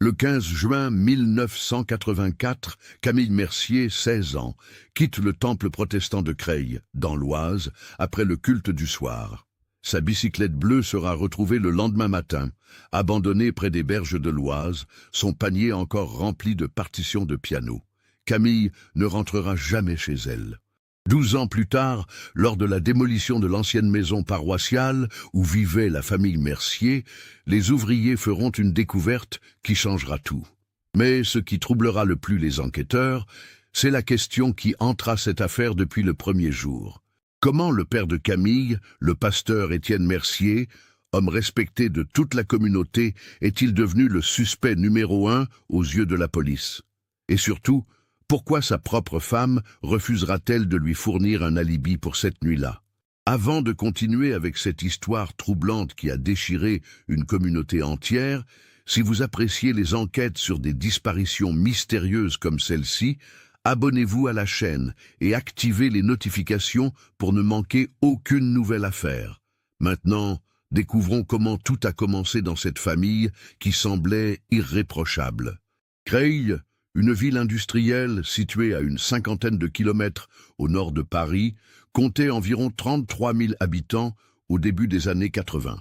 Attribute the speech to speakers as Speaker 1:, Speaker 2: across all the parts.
Speaker 1: Le 15 juin 1984, Camille Mercier, 16 ans, quitte le temple protestant de Creil, dans l'Oise, après le culte du soir. Sa bicyclette bleue sera retrouvée le lendemain matin, abandonnée près des berges de l'Oise, son panier encore rempli de partitions de piano. Camille ne rentrera jamais chez elle. 12 ans plus tard, lors de la démolition de l'ancienne maison paroissiale où vivait la famille Mercier, les ouvriers feront une découverte qui changera tout. Mais ce qui troublera le plus les enquêteurs, c'est la question qui hantera cette affaire depuis le premier jour. Comment le père de Camille, le pasteur Étienne Mercier, homme respecté de toute la communauté, est-il devenu le suspect numéro 1 aux yeux de la police? Et surtout, pourquoi sa propre femme refusera-t-elle de lui fournir un alibi pour cette nuit-là? Avant de continuer avec cette histoire troublante qui a déchiré une communauté entière, si vous appréciez les enquêtes sur des disparitions mystérieuses comme celle-ci, abonnez-vous à la chaîne et activez les notifications pour ne manquer aucune nouvelle affaire. Maintenant, découvrons comment tout a commencé dans cette famille qui semblait irréprochable. Creil, une ville industrielle située à une cinquantaine de kilomètres au nord de Paris, comptait environ 33 000 habitants au début des années 80.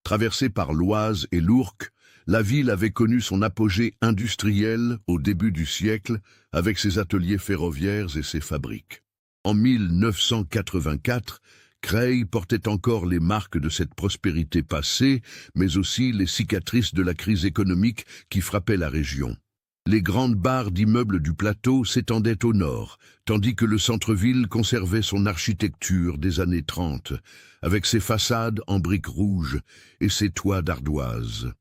Speaker 1: Traversée par l'Oise et l'Ourcq, la ville avait connu son apogée industriel au début du siècle avec ses ateliers ferroviaires et ses fabriques. En 1984, Creil portait encore les marques de cette prospérité passée, mais aussi les cicatrices de la crise économique qui frappait la région. Les grandes barres d'immeubles du plateau s'étendaient au nord, tandis que le centre-ville conservait son architecture des années 30, avec ses façades en briques rouges et ses toits d'ardoise.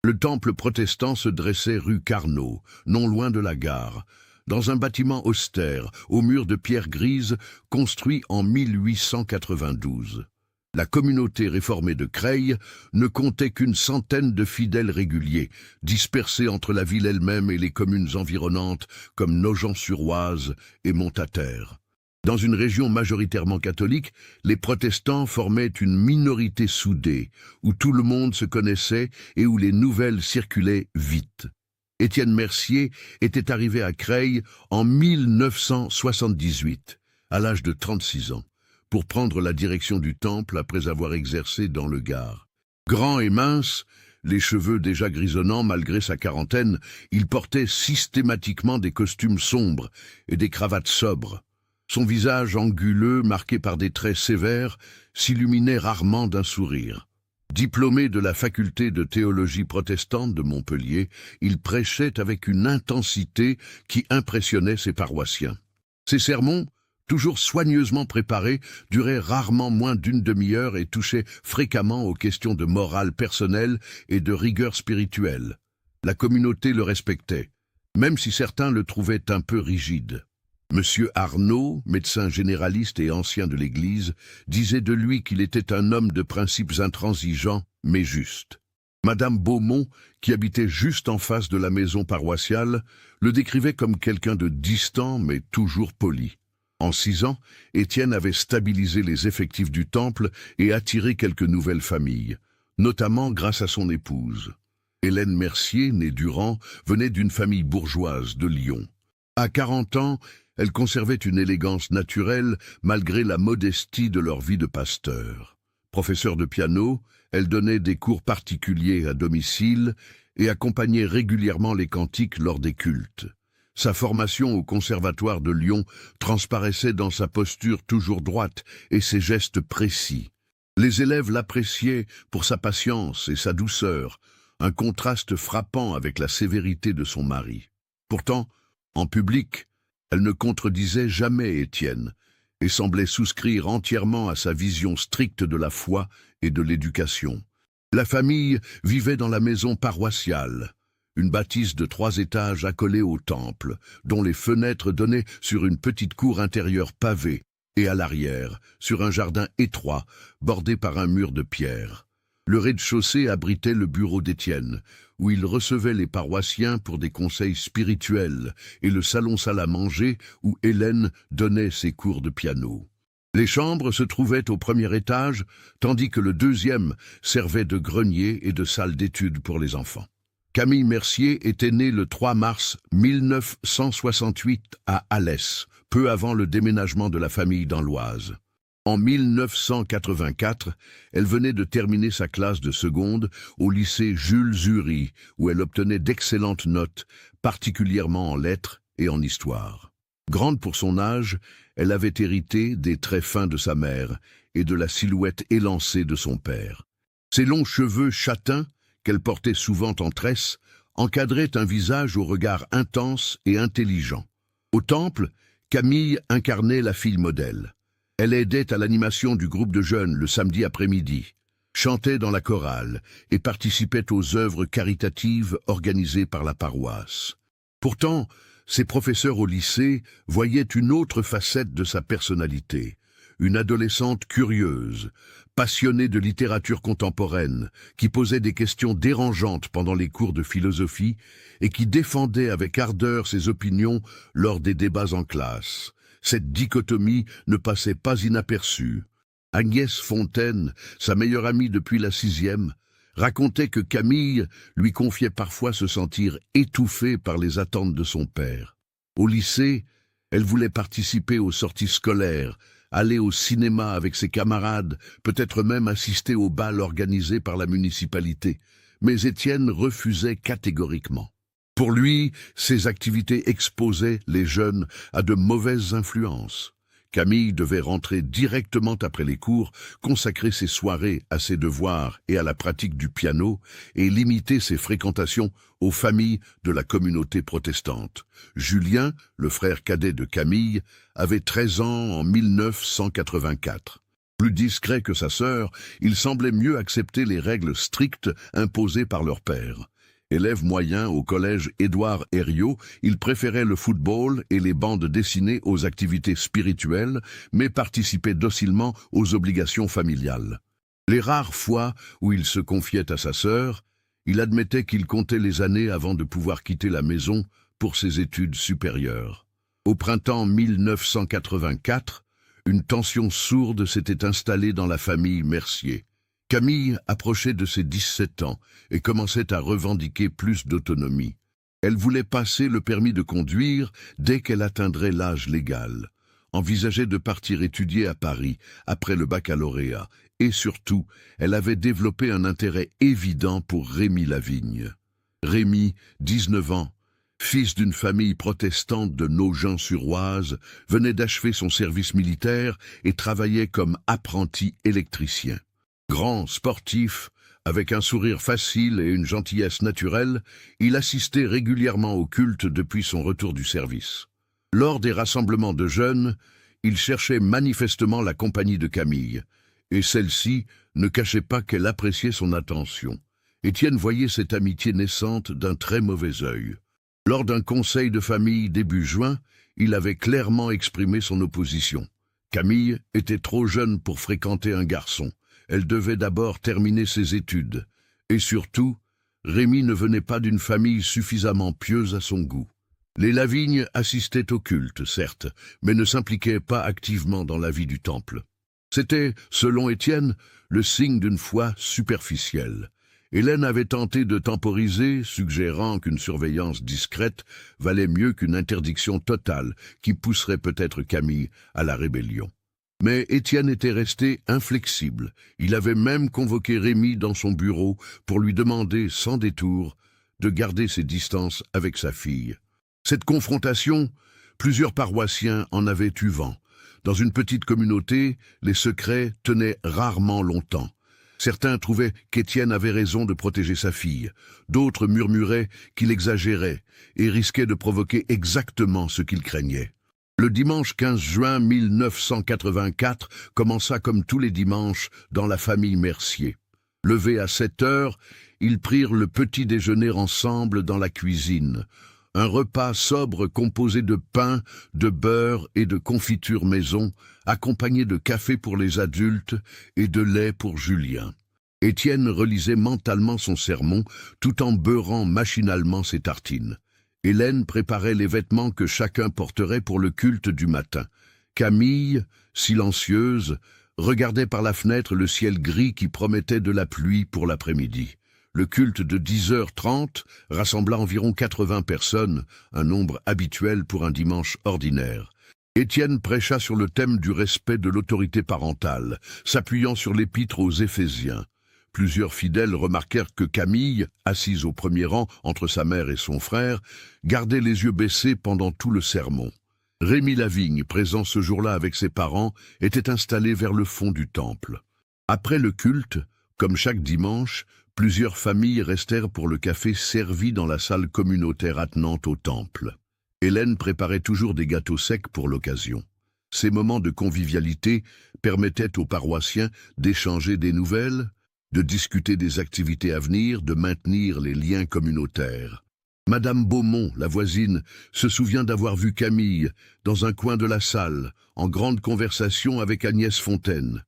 Speaker 1: Le temple protestant se dressait rue Carnot, non loin de la gare, dans un bâtiment austère, aux murs de pierre grise, construit en 1892. La communauté réformée de Creil ne comptait qu'une centaine de fidèles réguliers, dispersés entre la ville elle-même et les communes environnantes comme Nogent-sur-Oise et Montataire. Dans une région majoritairement catholique, les protestants formaient une minorité soudée, où tout le monde se connaissait et où les nouvelles circulaient vite. Étienne Mercier était arrivé à Creil en 1978, à l'âge de 36 ans. Pour prendre la direction du temple après avoir exercé dans le Gard. Grand et mince, les cheveux déjà grisonnants malgré sa quarantaine, il portait systématiquement des costumes sombres et des cravates sobres. Son visage anguleux, marqué par des traits sévères, s'illuminait rarement d'un sourire. Diplômé de la faculté de théologie protestante de Montpellier, il prêchait avec une intensité qui impressionnait ses paroissiens. Ses sermons, toujours soigneusement préparés, duraient rarement moins d'une demi-heure et touchaient fréquemment aux questions de morale personnelle et de rigueur spirituelle. La communauté le respectait, même si certains le trouvaient un peu rigide. Monsieur Arnaud, médecin généraliste et ancien de l'Église, disait de lui qu'il était un homme de principes intransigeants, mais juste. Madame Beaumont, qui habitait juste en face de la maison paroissiale, le décrivait comme quelqu'un de distant, mais toujours poli. En 6 ans, Étienne avait stabilisé les effectifs du temple et attiré quelques nouvelles familles, notamment grâce à son épouse. Hélène Mercier, née Durand, venait d'une famille bourgeoise de Lyon. À 40 ans, elle conservait une élégance naturelle malgré la modestie de leur vie de pasteur. Professeure de piano, elle donnait des cours particuliers à domicile et accompagnait régulièrement les cantiques lors des cultes. Sa formation au Conservatoire de Lyon transparaissait dans sa posture toujours droite et ses gestes précis. Les élèves l'appréciaient pour sa patience et sa douceur, un contraste frappant avec la sévérité de son mari. Pourtant, en public, elle ne contredisait jamais Étienne et semblait souscrire entièrement à sa vision stricte de la foi et de l'éducation. La famille vivait dans la maison paroissiale, une bâtisse de 3 étages accolée au temple, dont les fenêtres donnaient sur une petite cour intérieure pavée, et à l'arrière, sur un jardin étroit, bordé par un mur de pierre. Le rez-de-chaussée abritait le bureau d'Étienne, où il recevait les paroissiens pour des conseils spirituels, et le salon-salle à manger, où Hélène donnait ses cours de piano. Les chambres se trouvaient au premier étage, tandis que le deuxième servait de grenier et de salle d'études pour les enfants. Camille Mercier était née le 3 mars 1968 à Alès, peu avant le déménagement de la famille dans l'Oise. En 1984, elle venait de terminer sa classe de seconde au lycée Jules Zury, où elle obtenait d'excellentes notes, particulièrement en lettres et en histoire. Grande pour son âge, elle avait hérité des traits fins de sa mère et de la silhouette élancée de son père. Ses longs cheveux châtains, qu'elle portait souvent en tresse, encadraient un visage au regard intense et intelligent. Au temple, Camille incarnait la fille modèle. Elle aidait à l'animation du groupe de jeunes le samedi après-midi, chantait dans la chorale et participait aux œuvres caritatives organisées par la paroisse. Pourtant, ses professeurs au lycée voyaient une autre facette de sa personnalité, une adolescente curieuse, passionnée de littérature contemporaine, qui posait des questions dérangeantes pendant les cours de philosophie et qui défendait avec ardeur ses opinions lors des débats en classe. Cette dichotomie ne passait pas inaperçue. Agnès Fontaine, sa meilleure amie depuis la 6e, racontait que Camille lui confiait parfois se sentir étouffée par les attentes de son père. Au lycée, elle voulait participer aux sorties scolaires, aller au cinéma avec ses camarades, peut-être même assister au bal organisé par la municipalité. Mais Étienne refusait catégoriquement. Pour lui, ces activités exposaient les jeunes à de mauvaises influences. Camille devait rentrer directement après les cours, consacrer ses soirées à ses devoirs et à la pratique du piano et limiter ses fréquentations aux familles de la communauté protestante. Julien, le frère cadet de Camille, avait 13 ans en 1984. Plus discret que sa sœur, il semblait mieux accepter les règles strictes imposées par leur père. Élève moyen au collège Édouard Herriot, il préférait le football et les bandes dessinées aux activités spirituelles, mais participait docilement aux obligations familiales. Les rares fois où il se confiait à sa sœur, il admettait qu'il comptait les années avant de pouvoir quitter la maison pour ses études supérieures. Au printemps 1984, une tension sourde s'était installée dans la famille Mercier. Camille approchait de ses 17 ans et commençait à revendiquer plus d'autonomie. Elle voulait passer le permis de conduire dès qu'elle atteindrait l'âge légal, envisageait de partir étudier à Paris après le baccalauréat et surtout, elle avait développé un intérêt évident pour Rémi Lavigne. Rémi, 19 ans, fils d'une famille protestante de Nogent-sur-Oise, venait d'achever son service militaire et travaillait comme apprenti électricien. Grand, sportif, avec un sourire facile et une gentillesse naturelle, il assistait régulièrement au culte depuis son retour du service. Lors des rassemblements de jeunes, il cherchait manifestement la compagnie de Camille, et celle-ci ne cachait pas qu'elle appréciait son attention. Étienne voyait cette amitié naissante d'un très mauvais œil. Lors d'un conseil de famille début juin, il avait clairement exprimé son opposition. Camille était trop jeune pour fréquenter un garçon. Elle devait d'abord terminer ses études. Et surtout, Rémi ne venait pas d'une famille suffisamment pieuse à son goût. Les Lavigne assistaient au culte, certes, mais ne s'impliquaient pas activement dans la vie du temple. C'était, selon Étienne, le signe d'une foi superficielle. Hélène avait tenté de temporiser, suggérant qu'une surveillance discrète valait mieux qu'une interdiction totale qui pousserait peut-être Camille à la rébellion. Mais Étienne était resté inflexible. Il avait même convoqué Rémi dans son bureau pour lui demander, sans détour, de garder ses distances avec sa fille. Cette confrontation, plusieurs paroissiens en avaient eu vent. Dans une petite communauté, les secrets tenaient rarement longtemps. Certains trouvaient qu'Étienne avait raison de protéger sa fille. D'autres murmuraient qu'il exagérait et risquait de provoquer exactement ce qu'il craignait. Le dimanche 15 juin 1984 commença comme tous les dimanches dans la famille Mercier. Levés à 7 heures, ils prirent le petit déjeuner ensemble dans la cuisine. Un repas sobre composé de pain, de beurre et de confiture maison, accompagné de café pour les adultes et de lait pour Julien. Étienne relisait mentalement son sermon tout en beurrant machinalement ses tartines. Hélène préparait les vêtements que chacun porterait pour le culte du matin. Camille, silencieuse, regardait par la fenêtre le ciel gris qui promettait de la pluie pour l'après-midi. Le culte de 10h30 rassembla environ 80 personnes, un nombre habituel pour un dimanche ordinaire. Étienne prêcha sur le thème du respect de l'autorité parentale, s'appuyant sur l'épître aux Éphésiens. Plusieurs fidèles remarquèrent que Camille, assise au premier rang entre sa mère et son frère, gardait les yeux baissés pendant tout le sermon. Rémi Lavigne, présent ce jour-là avec ses parents, était installé vers le fond du temple. Après le culte, comme chaque dimanche, plusieurs familles restèrent pour le café servi dans la salle communautaire attenante au temple. Hélène préparait toujours des gâteaux secs pour l'occasion. Ces moments de convivialité permettaient aux paroissiens d'échanger des nouvelles, de discuter des activités à venir, de maintenir les liens communautaires. Madame Beaumont, la voisine, se souvient d'avoir vu Camille, dans un coin de la salle, en grande conversation avec Agnès Fontaine.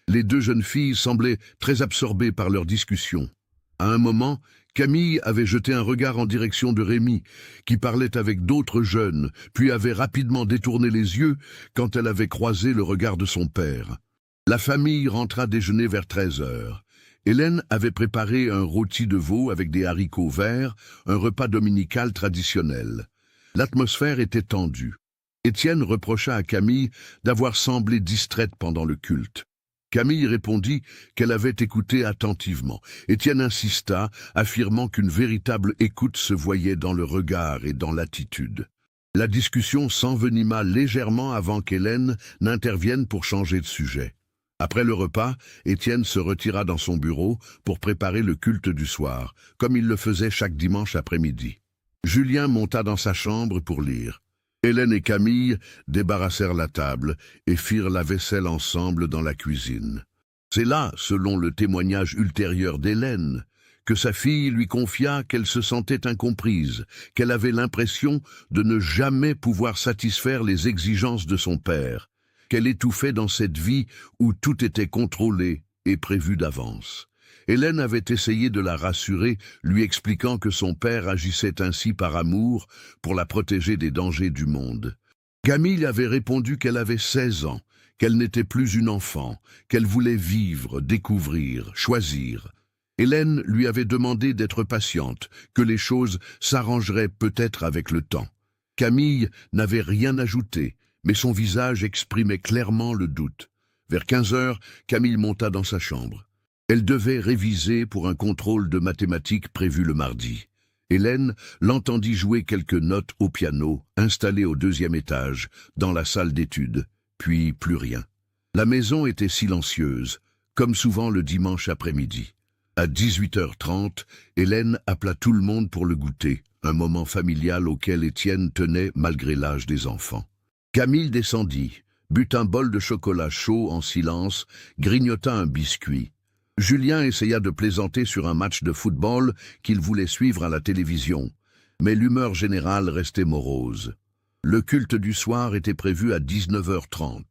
Speaker 1: Les deux jeunes filles semblaient très absorbées par leur discussion. À un moment, Camille avait jeté un regard en direction de Rémi, qui parlait avec d'autres jeunes, puis avait rapidement détourné les yeux quand elle avait croisé le regard de son père. La famille rentra déjeuner vers 13h. Hélène avait préparé un rôti de veau avec des haricots verts, un repas dominical traditionnel. L'atmosphère était tendue. Étienne reprocha à Camille d'avoir semblé distraite pendant le culte. Camille répondit qu'elle avait écouté attentivement. Étienne insista, affirmant qu'une véritable écoute se voyait dans le regard et dans l'attitude. La discussion s'envenima légèrement avant qu'Hélène n'intervienne pour changer de sujet. Après le repas, Étienne se retira dans son bureau pour préparer le culte du soir, comme il le faisait chaque dimanche après-midi. Julien monta dans sa chambre pour lire. Hélène et Camille débarrassèrent la table et firent la vaisselle ensemble dans la cuisine. C'est là, selon le témoignage ultérieur d'Hélène, que sa fille lui confia qu'elle se sentait incomprise, qu'elle avait l'impression de ne jamais pouvoir satisfaire les exigences de son père, qu'elle étouffait dans cette vie où tout était contrôlé et prévu d'avance. Hélène avait essayé de la rassurer, lui expliquant que son père agissait ainsi par amour pour la protéger des dangers du monde. Camille avait répondu qu'elle avait 16 ans, qu'elle n'était plus une enfant, qu'elle voulait vivre, découvrir, choisir. Hélène lui avait demandé d'être patiente, que les choses s'arrangeraient peut-être avec le temps. Camille n'avait rien ajouté, mais son visage exprimait clairement le doute. Vers 15h, Camille monta dans sa chambre. Elle devait réviser pour un contrôle de mathématiques prévu le mardi. Hélène l'entendit jouer quelques notes au piano, installé au 2e étage, dans la salle d'études, puis plus rien. La maison était silencieuse, comme souvent le dimanche après-midi. À 18h30, Hélène appela tout le monde pour le goûter, un moment familial auquel Étienne tenait malgré l'âge des enfants. Camille descendit, but un bol de chocolat chaud en silence, grignota un biscuit. Julien essaya de plaisanter sur un match de football qu'il voulait suivre à la télévision, mais l'humeur générale restait morose. Le culte du soir était prévu à 19h30.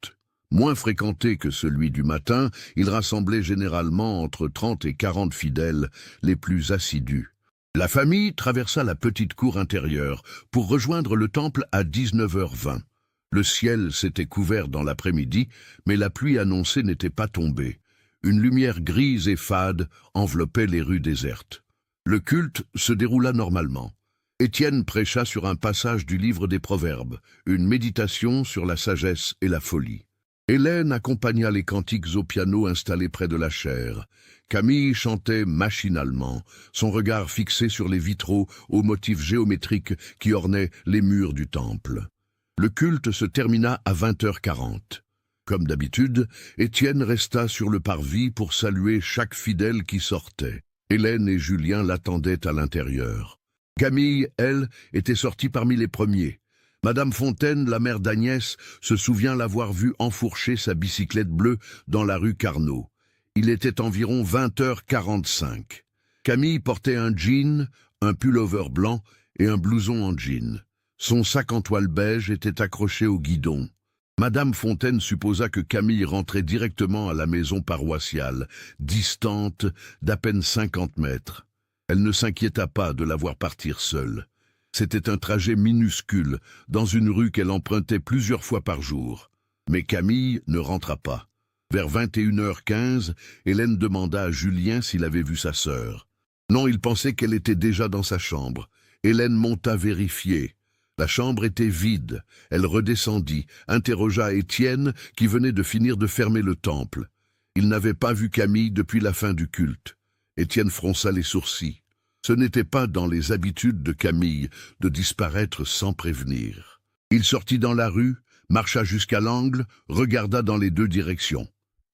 Speaker 1: Moins fréquenté que celui du matin, il rassemblait généralement entre 30 et 40 fidèles, les plus assidus. La famille traversa la petite cour intérieure pour rejoindre le temple à 19h20. Le ciel s'était couvert dans l'après-midi, mais la pluie annoncée n'était pas tombée. Une lumière grise et fade enveloppait les rues désertes. Le culte se déroula normalement. Étienne prêcha sur un passage du livre des Proverbes, une méditation sur la sagesse et la folie. Hélène accompagna les cantiques au piano installé près de la chaire. Camille chantait machinalement, son regard fixé sur les vitraux aux motifs géométriques qui ornaient les murs du temple. Le culte se termina à 20h40. Comme d'habitude, Étienne resta sur le parvis pour saluer chaque fidèle qui sortait. Hélène et Julien l'attendaient à l'intérieur. Camille, elle, était sortie parmi les premiers. Madame Fontaine, la mère d'Agnès, se souvient l'avoir vue enfourcher sa bicyclette bleue dans la rue Carnot. Il était environ 20h45. Camille portait un jean, un pullover blanc et un blouson en jean. Son sac en toile beige était accroché au guidon. Madame Fontaine supposa que Camille rentrait directement à la maison paroissiale, distante d'à peine 50 mètres. Elle ne s'inquiéta pas de la voir partir seule. C'était un trajet minuscule, dans une rue qu'elle empruntait plusieurs fois par jour. Mais Camille ne rentra pas. Vers 21h15, Hélène demanda à Julien s'il avait vu sa sœur. Non, il pensait qu'elle était déjà dans sa chambre. Hélène monta vérifier. La chambre était vide. Elle redescendit, interrogea Étienne, qui venait de finir de fermer le temple. Il n'avait pas vu Camille depuis la fin du culte. Étienne fronça les sourcils. Ce n'était pas dans les habitudes de Camille de disparaître sans prévenir. Il sortit dans la rue, marcha jusqu'à l'angle, regarda dans les deux directions.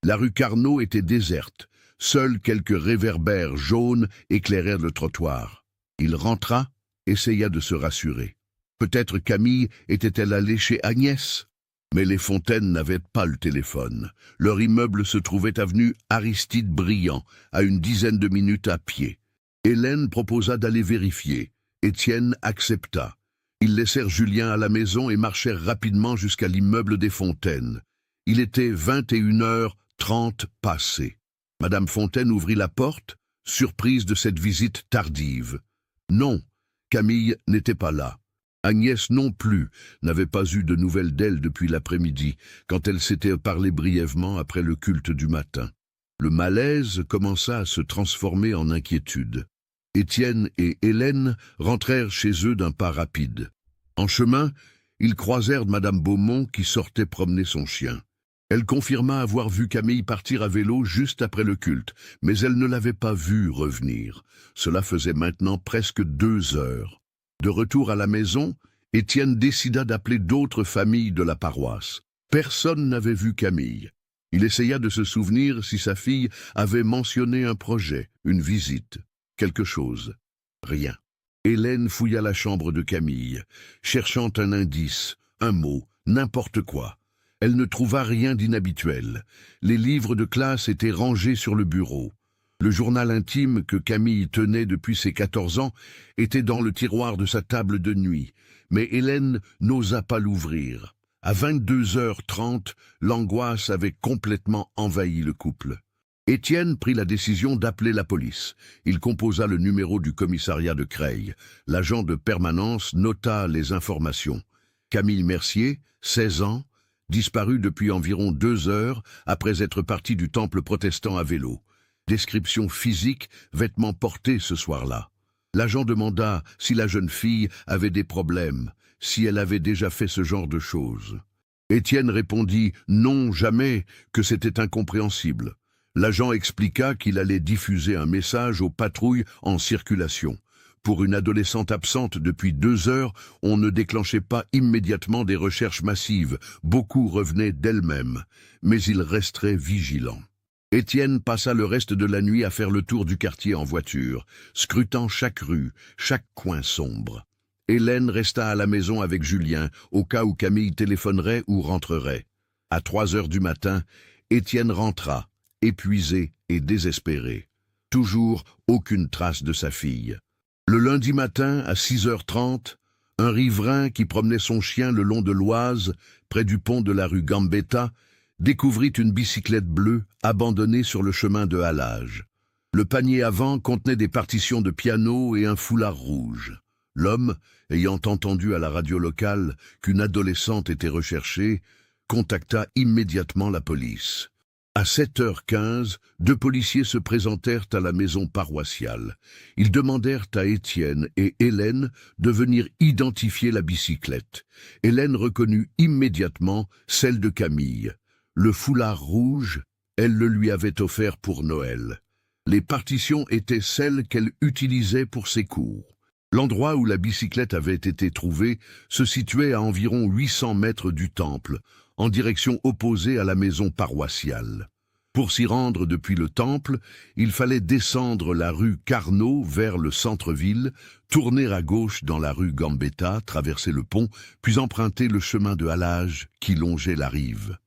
Speaker 1: La rue Carnot était déserte. Seuls quelques réverbères jaunes éclairèrent le trottoir. Il rentra, essaya de se rassurer. Peut-être Camille était-elle allée chez Agnès? Mais les Fontaines n'avaient pas le téléphone. Leur immeuble se trouvait avenue Aristide Briand, à une dizaine de minutes à pied. Hélène proposa d'aller vérifier. Étienne accepta. Ils laissèrent Julien à la maison et marchèrent rapidement jusqu'à l'immeuble des Fontaines. Il était 21h30 passées. Madame Fontaine ouvrit la porte, surprise de cette visite tardive. Non, Camille n'était pas là. Agnès non plus n'avait pas eu de nouvelles d'elle depuis l'après-midi, quand elle s'était parlé brièvement après le culte du matin. Le malaise commença à se transformer en inquiétude. Étienne et Hélène rentrèrent chez eux d'un pas rapide. En chemin, ils croisèrent Madame Beaumont qui sortait promener son chien. Elle confirma avoir vu Camille partir à vélo juste après le culte, mais elle ne l'avait pas vue revenir. Cela faisait maintenant presque 2 heures. De retour à la maison, Étienne décida d'appeler d'autres familles de la paroisse. Personne n'avait vu Camille. Il essaya de se souvenir si sa fille avait mentionné un projet, une visite, quelque chose. Rien. Hélène fouilla la chambre de Camille, cherchant un indice, un mot, n'importe quoi. Elle ne trouva rien d'inhabituel. Les livres de classe étaient rangés sur le bureau. Le journal intime que Camille tenait depuis ses 14 ans était dans le tiroir de sa table de nuit, mais Hélène n'osa pas l'ouvrir. À 22h30, l'angoisse avait complètement envahi le couple. Étienne prit la décision d'appeler la police. Il composa le numéro du commissariat de Creil. L'agent de permanence nota les informations. Camille Mercier, 16 ans, disparu depuis environ 2 heures après être parti du temple protestant à vélo. Description physique, vêtements portés ce soir-là. L'agent demanda si la jeune fille avait des problèmes, si elle avait déjà fait ce genre de choses. Étienne répondit « Non, jamais », que c'était incompréhensible. L'agent expliqua qu'il allait diffuser un message aux patrouilles en circulation. Pour une adolescente absente depuis 2 heures, on ne déclenchait pas immédiatement des recherches massives. Beaucoup revenaient d'elles-mêmes, mais il resterait vigilant. Étienne passa le reste de la nuit à faire le tour du quartier en voiture, scrutant chaque rue, chaque coin sombre. Hélène resta à la maison avec Julien, au cas où Camille téléphonerait ou rentrerait. À 3 heures du matin, Étienne rentra, épuisé et désespéré. Toujours aucune trace de sa fille. Le lundi matin, à 6h30, un riverain qui promenait son chien le long de l'Oise, près du pont de la rue Gambetta, découvrit une bicyclette bleue abandonnée sur le chemin de halage. Le panier avant contenait des partitions de piano et un foulard rouge. L'homme, ayant entendu à la radio locale qu'une adolescente était recherchée, contacta immédiatement la police. À 7h15, 2 policiers se présentèrent à la maison paroissiale. Ils demandèrent à Étienne et Hélène de venir identifier la bicyclette. Hélène reconnut immédiatement celle de Camille. Le foulard rouge, elle le lui avait offert pour Noël. Les partitions étaient celles qu'elle utilisait pour ses cours. L'endroit où la bicyclette avait été trouvée se situait à environ 800 mètres du temple, en direction opposée à la maison paroissiale. Pour s'y rendre depuis le temple, il fallait descendre la rue Carnot vers le centre-ville, tourner à gauche dans la rue Gambetta, traverser le pont, puis emprunter le chemin de halage qui longeait la rive.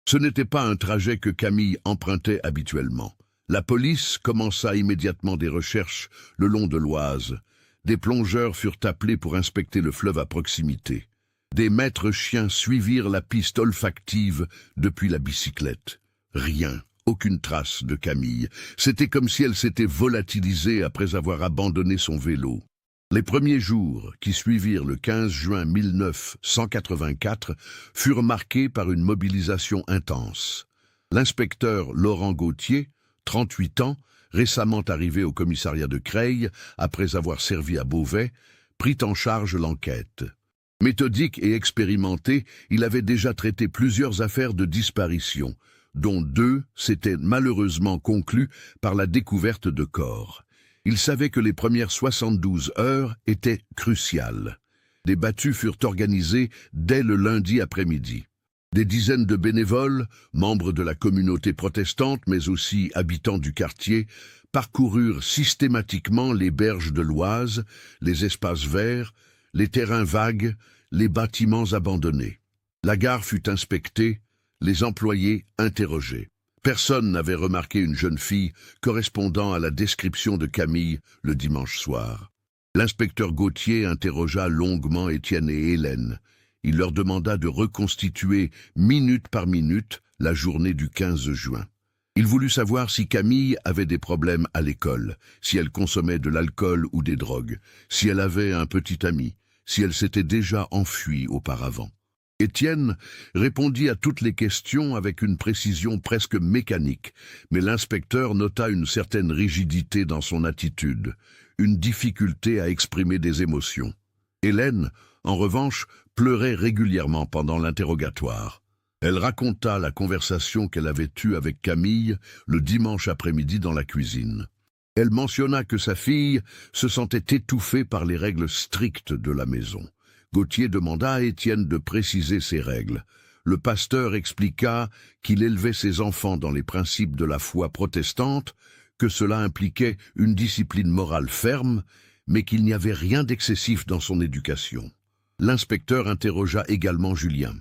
Speaker 1: Ce n'était pas un trajet que Camille empruntait habituellement. La police commença immédiatement des recherches le long de l'Oise. Des plongeurs furent appelés pour inspecter le fleuve à proximité. Des maîtres chiens suivirent la piste olfactive depuis la bicyclette. Rien, aucune trace de Camille. C'était comme si elle s'était volatilisée après avoir abandonné son vélo. Les premiers jours qui suivirent le 15 juin 1984 furent marqués par une mobilisation intense. L'inspecteur Laurent Gauthier, 38 ans, récemment arrivé au commissariat de Creil après avoir servi à Beauvais, prit en charge l'enquête. Méthodique et expérimenté, il avait déjà traité plusieurs affaires de disparition, dont 2 s'étaient malheureusement conclues par la découverte de corps. Il savait que les premières 72 heures étaient cruciales. Des battues furent organisées dès le lundi après-midi. Des dizaines de bénévoles, membres de la communauté protestante mais aussi habitants du quartier, parcoururent systématiquement les berges de l'Oise, les espaces verts, les terrains vagues, les bâtiments abandonnés. La gare fut inspectée, les employés interrogés. Personne n'avait remarqué une jeune fille correspondant à la description de Camille le dimanche soir. L'inspecteur Gauthier interrogea longuement Étienne et Hélène. Il leur demanda de reconstituer minute par minute la journée du 15 juin. Il voulut savoir si Camille avait des problèmes à l'école, si elle consommait de l'alcool ou des drogues, si elle avait un petit ami, si elle s'était déjà enfuie auparavant. Étienne répondit à toutes les questions avec une précision presque mécanique, mais l'inspecteur nota une certaine rigidité dans son attitude, une difficulté à exprimer des émotions. Hélène, en revanche, pleurait régulièrement pendant l'interrogatoire. Elle raconta la conversation qu'elle avait eue avec Camille le dimanche après-midi dans la cuisine. Elle mentionna que sa fille se sentait étouffée par les règles strictes de la maison. Gauthier demanda à Étienne de préciser ces règles. Le pasteur expliqua qu'il élevait ses enfants dans les principes de la foi protestante, que cela impliquait une discipline morale ferme, mais qu'il n'y avait rien d'excessif dans son éducation. L'inspecteur interrogea également Julien.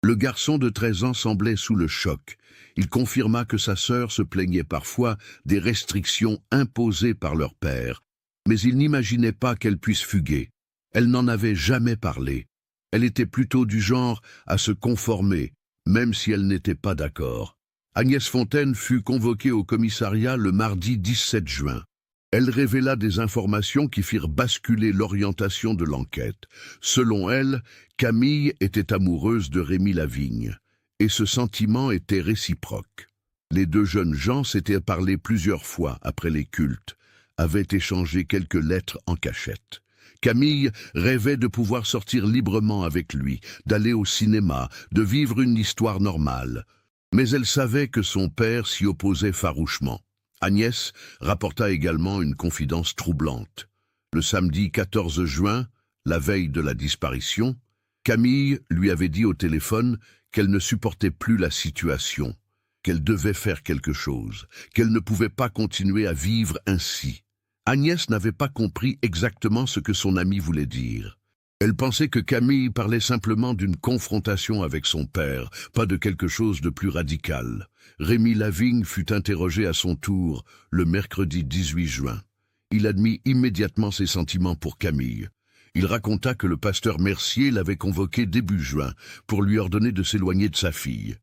Speaker 1: Le garçon de 13 ans semblait sous le choc. Il confirma que sa sœur se plaignait parfois des restrictions imposées par leur père, mais il n'imaginait pas qu'elle puisse fuguer. Elle n'en avait jamais parlé. Elle était plutôt du genre à se conformer, même si elle n'était pas d'accord. Agnès Fontaine fut convoquée au commissariat le mardi 17 juin. Elle révéla des informations qui firent basculer l'orientation de l'enquête. Selon elle, Camille était amoureuse de Rémi Lavigne, et ce sentiment était réciproque. Les 2 jeunes gens s'étaient parlé plusieurs fois après les cultes, avaient échangé quelques lettres en cachette. Camille rêvait de pouvoir sortir librement avec lui, d'aller au cinéma, de vivre une histoire normale. Mais elle savait que son père s'y opposait farouchement. Agnès rapporta également une confidence troublante. Le samedi 14 juin, la veille de la disparition, Camille lui avait dit au téléphone qu'elle ne supportait plus la situation, qu'elle devait faire quelque chose, qu'elle ne pouvait pas continuer à vivre ainsi. Agnès n'avait pas compris exactement ce que son amie voulait dire. Elle pensait que Camille parlait simplement d'une confrontation avec son père, pas de quelque chose de plus radical. Rémi Lavigne fut interrogé à son tour le mercredi 18 juin. Il admit immédiatement ses sentiments pour Camille. Il raconta que le pasteur Mercier l'avait convoqué début juin pour lui ordonner de s'éloigner de sa fille.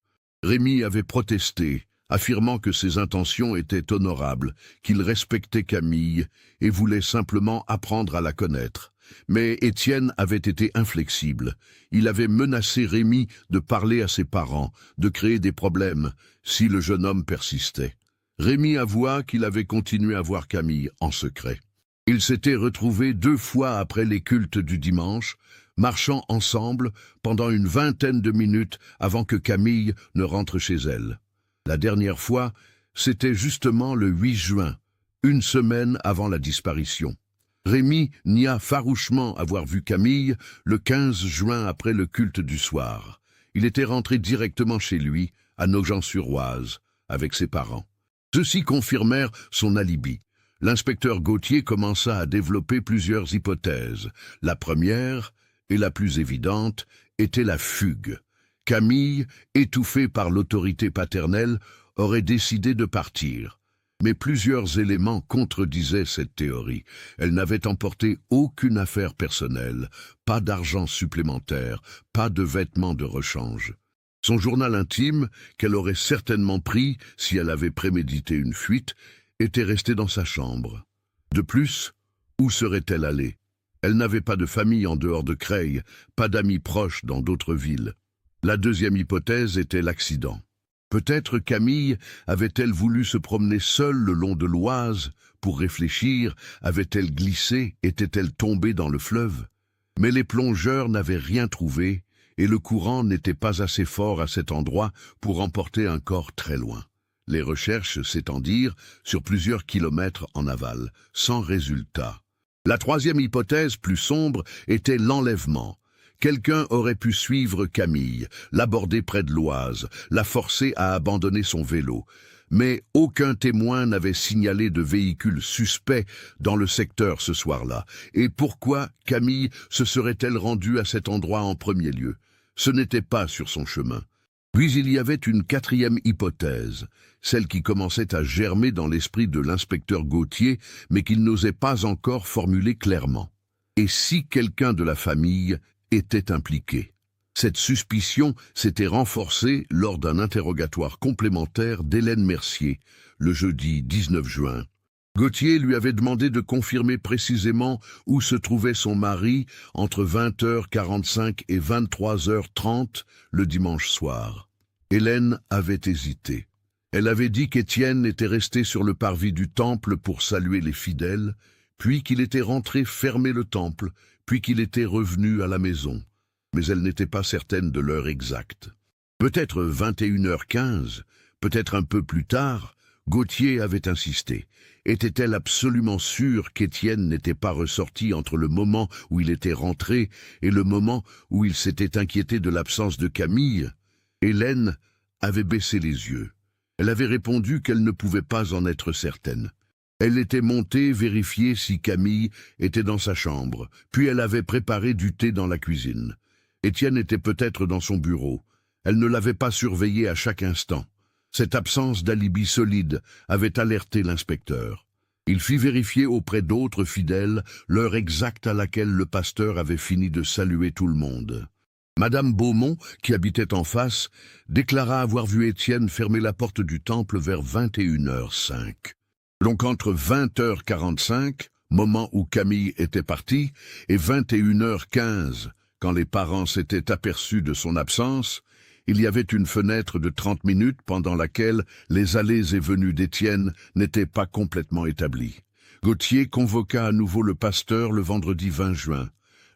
Speaker 1: Rémi avait protesté, affirmant que ses intentions étaient honorables, qu'il respectait Camille et voulait simplement apprendre à la connaître. Mais Étienne avait été inflexible. Il avait menacé Rémi de parler à ses parents, de créer des problèmes, si le jeune homme persistait. Rémi avoua qu'il avait continué à voir Camille en secret. Ils s'étaient retrouvés 2 fois après les cultes du dimanche, marchant ensemble pendant une 20aine de minutes avant que Camille ne rentre chez elle. La dernière fois, c'était justement le 8 juin, 1 semaine avant la disparition. Rémi nia farouchement avoir vu Camille le 15 juin après le culte du soir. Il était rentré directement chez lui, à Nogent-sur-Oise, avec ses parents. Ceux-ci confirmèrent son alibi. L'inspecteur Gauthier commença à développer plusieurs hypothèses. La première, et la plus évidente, était la fugue. Camille, étouffée par l'autorité paternelle, aurait décidé de partir. Mais plusieurs éléments contredisaient cette théorie. Elle n'avait emporté aucune affaire personnelle, pas d'argent supplémentaire, pas de vêtements de rechange. Son journal intime, qu'elle aurait certainement pris si elle avait prémédité une fuite, était resté dans sa chambre. De plus, où serait-elle allée? Elle n'avait pas de famille en dehors de Creil, pas d'amis proches dans d'autres villes. La deuxième hypothèse était l'accident. Peut-être Camille avait-elle voulu se promener seule le long de l'Oise pour réfléchir, avait-elle glissé, était-elle tombée dans le fleuve? Mais les plongeurs n'avaient rien trouvé, et le courant n'était pas assez fort à cet endroit pour emporter un corps très loin. Les recherches s'étendirent sur plusieurs kilomètres en aval, sans résultat. La troisième hypothèse, plus sombre, était l'enlèvement. Quelqu'un aurait pu suivre Camille, l'aborder près de l'Oise, la forcer à abandonner son vélo. Mais aucun témoin n'avait signalé de véhicule suspect dans le secteur ce soir-là. Et pourquoi Camille se serait-elle rendue à cet endroit en premier lieu? Ce n'était pas sur son chemin. Puis il y avait une quatrième hypothèse, celle qui commençait à germer dans l'esprit de l'inspecteur Gauthier, mais qu'il n'osait pas encore formuler clairement. Et si quelqu'un de la famille était impliqué? Cette suspicion s'était renforcée lors d'un interrogatoire complémentaire d'Hélène Mercier, le jeudi 19 juin. Gauthier lui avait demandé de confirmer précisément où se trouvait son mari entre 20h45 et 23h30 le dimanche soir. Hélène avait hésité. Elle avait dit qu'Étienne était resté sur le parvis du temple pour saluer les fidèles, puis qu'il était rentré fermer le temple, puis qu'il était revenu à la maison. Mais elle n'était pas certaine de l'heure exacte. Peut-être 21h15, peut-être un peu plus tard, Gauthier avait insisté. Était-elle absolument sûre qu'Étienne n'était pas ressorti entre le moment où il était rentré et le moment où il s'était inquiété de l'absence de Camille? Hélène avait baissé les yeux. Elle avait répondu qu'elle ne pouvait pas en être certaine. Elle était montée vérifier si Camille était dans sa chambre, puis elle avait préparé du thé dans la cuisine. Étienne était peut-être dans son bureau. Elle ne l'avait pas surveillé à chaque instant. Cette absence d'alibi solide avait alerté l'inspecteur. Il fit vérifier auprès d'autres fidèles l'heure exacte à laquelle le pasteur avait fini de saluer tout le monde. Madame Beaumont, qui habitait en face, déclara avoir vu Étienne fermer la porte du temple vers 21h05. Donc entre 20h45, moment où Camille était partie, et 21h15, quand les parents s'étaient aperçus de son absence, il y avait une fenêtre de 30 minutes pendant laquelle les allées et venues d'Étienne n'étaient pas complètement établies. Gauthier convoqua à nouveau le pasteur le vendredi 20 juin.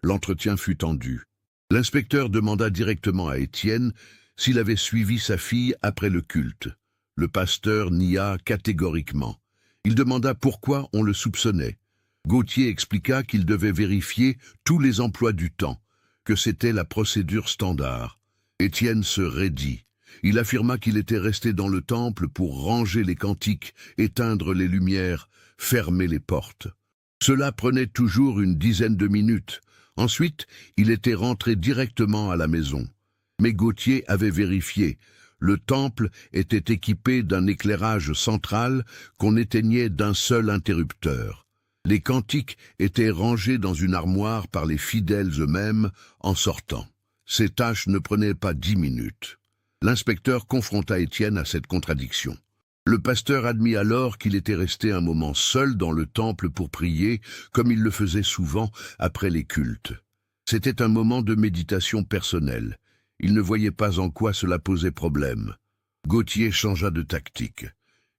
Speaker 1: L'entretien fut tendu. L'inspecteur demanda directement à Étienne s'il avait suivi sa fille après le culte. Le pasteur nia catégoriquement. Il demanda pourquoi on le soupçonnait. Gauthier expliqua qu'il devait vérifier tous les emplois du temps, que c'était la procédure standard. Étienne se raidit. Il affirma qu'il était resté dans le temple pour ranger les cantiques, éteindre les lumières, fermer les portes. Cela prenait toujours une dizaine de minutes. Ensuite, il était rentré directement à la maison. Mais Gauthier avait vérifié. Le temple était équipé d'un éclairage central qu'on éteignait d'un seul interrupteur. Les cantiques étaient rangés dans une armoire par les fidèles eux-mêmes en sortant. Ces tâches ne prenaient pas 10 minutes. L'inspecteur confronta Étienne à cette contradiction. Le pasteur admit alors qu'il était resté un moment seul dans le temple pour prier, comme il le faisait souvent après les cultes. C'était un moment de méditation personnelle. Il ne voyait pas en quoi cela posait problème. Gauthier changea de tactique.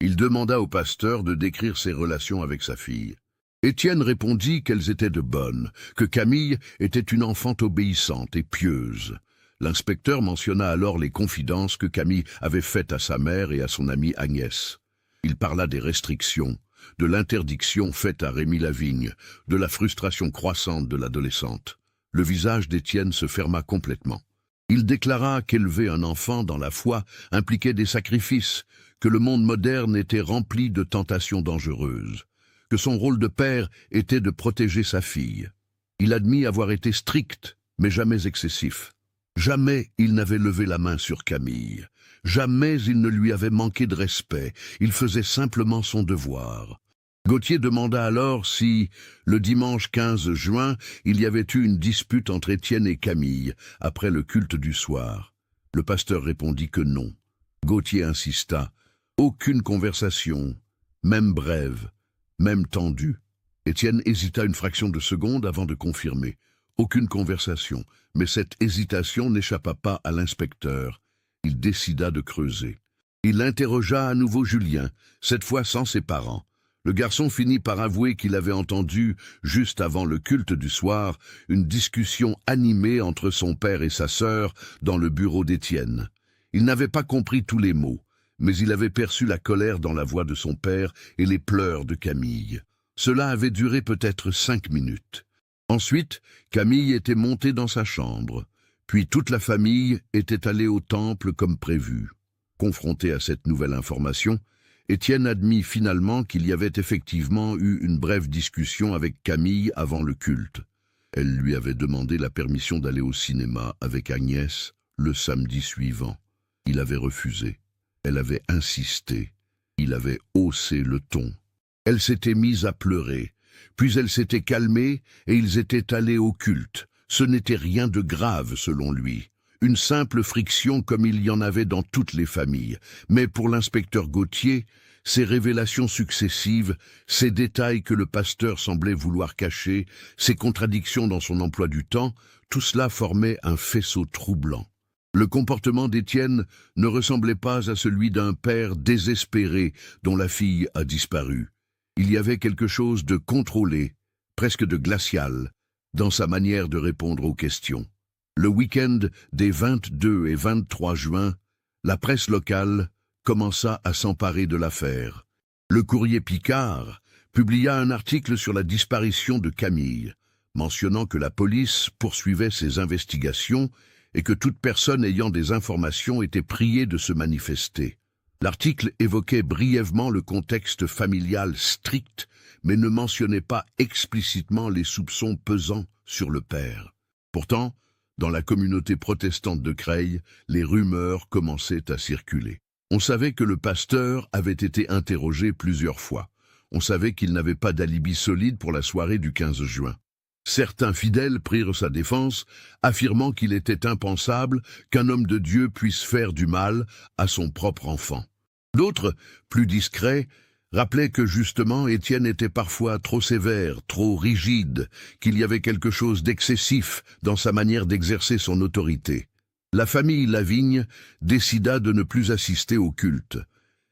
Speaker 1: Il demanda au pasteur de décrire ses relations avec sa fille. Étienne répondit qu'elles étaient de bonnes, que Camille était une enfant obéissante et pieuse. L'inspecteur mentionna alors les confidences que Camille avait faites à sa mère et à son amie Agnès. Il parla des restrictions, de l'interdiction faite à Rémi Lavigne, de la frustration croissante de l'adolescente. Le visage d'Étienne se ferma complètement. Il déclara qu'élever un enfant dans la foi impliquait des sacrifices, que le monde moderne était rempli de tentations dangereuses, que son rôle de père était de protéger sa fille. Il admit avoir été strict, mais jamais excessif. Jamais il n'avait levé la main sur Camille. Jamais il ne lui avait manqué de respect. Il faisait simplement son devoir. Gauthier demanda alors si, le dimanche 15 juin, il y avait eu une dispute entre Étienne et Camille, après le culte du soir. Le pasteur répondit que non. Gauthier insista. Aucune conversation, même brève, même tendue. Étienne hésita une fraction de seconde avant de confirmer. Aucune conversation, mais cette hésitation n'échappa pas à l'inspecteur. Il décida de creuser. Il interrogea à nouveau Julien, cette fois sans ses parents. Le garçon finit par avouer qu'il avait entendu, juste avant le culte du soir, une discussion animée entre son père et sa sœur dans le bureau d'Étienne. Il n'avait pas compris tous les mots, mais il avait perçu la colère dans la voix de son père et les pleurs de Camille. Cela avait duré peut-être 5 minutes. Ensuite, Camille était montée dans sa chambre, puis toute la famille était allée au temple comme prévu. Confronté à cette nouvelle information, Étienne admit finalement qu'il y avait effectivement eu une brève discussion avec Camille avant le culte. Elle lui avait demandé la permission d'aller au cinéma avec Agnès le samedi suivant. Il avait refusé. Elle avait insisté. Il avait haussé le ton. Elle s'était mise à pleurer. Puis elle s'était calmée et ils étaient allés au culte. Ce n'était rien de grave selon lui. Une simple friction comme il y en avait dans toutes les familles. Mais pour l'inspecteur Gauthier, ces révélations successives, ces détails que le pasteur semblait vouloir cacher, ces contradictions dans son emploi du temps, tout cela formait un faisceau troublant. Le comportement d'Étienne ne ressemblait pas à celui d'un père désespéré dont la fille a disparu. Il y avait quelque chose de contrôlé, presque de glacial, dans sa manière de répondre aux questions. Le week-end des 22 et 23 juin, la presse locale commença à s'emparer de l'affaire. Le Courrier Picard publia un article sur la disparition de Camille, mentionnant que la police poursuivait ses investigations et que toute personne ayant des informations était priée de se manifester. L'article évoquait brièvement le contexte familial strict, mais ne mentionnait pas explicitement les soupçons pesant sur le père. Pourtant, dans la communauté protestante de Creil, les rumeurs commençaient à circuler. On savait que le pasteur avait été interrogé plusieurs fois. On savait qu'il n'avait pas d'alibi solide pour la soirée du 15 juin. Certains fidèles prirent sa défense, affirmant qu'il était impensable qu'un homme de Dieu puisse faire du mal à son propre enfant. D'autres, plus discrets, rappelaient que justement Étienne était parfois trop sévère, trop rigide, qu'il y avait quelque chose d'excessif dans sa manière d'exercer son autorité. La famille Lavigne décida de ne plus assister au culte.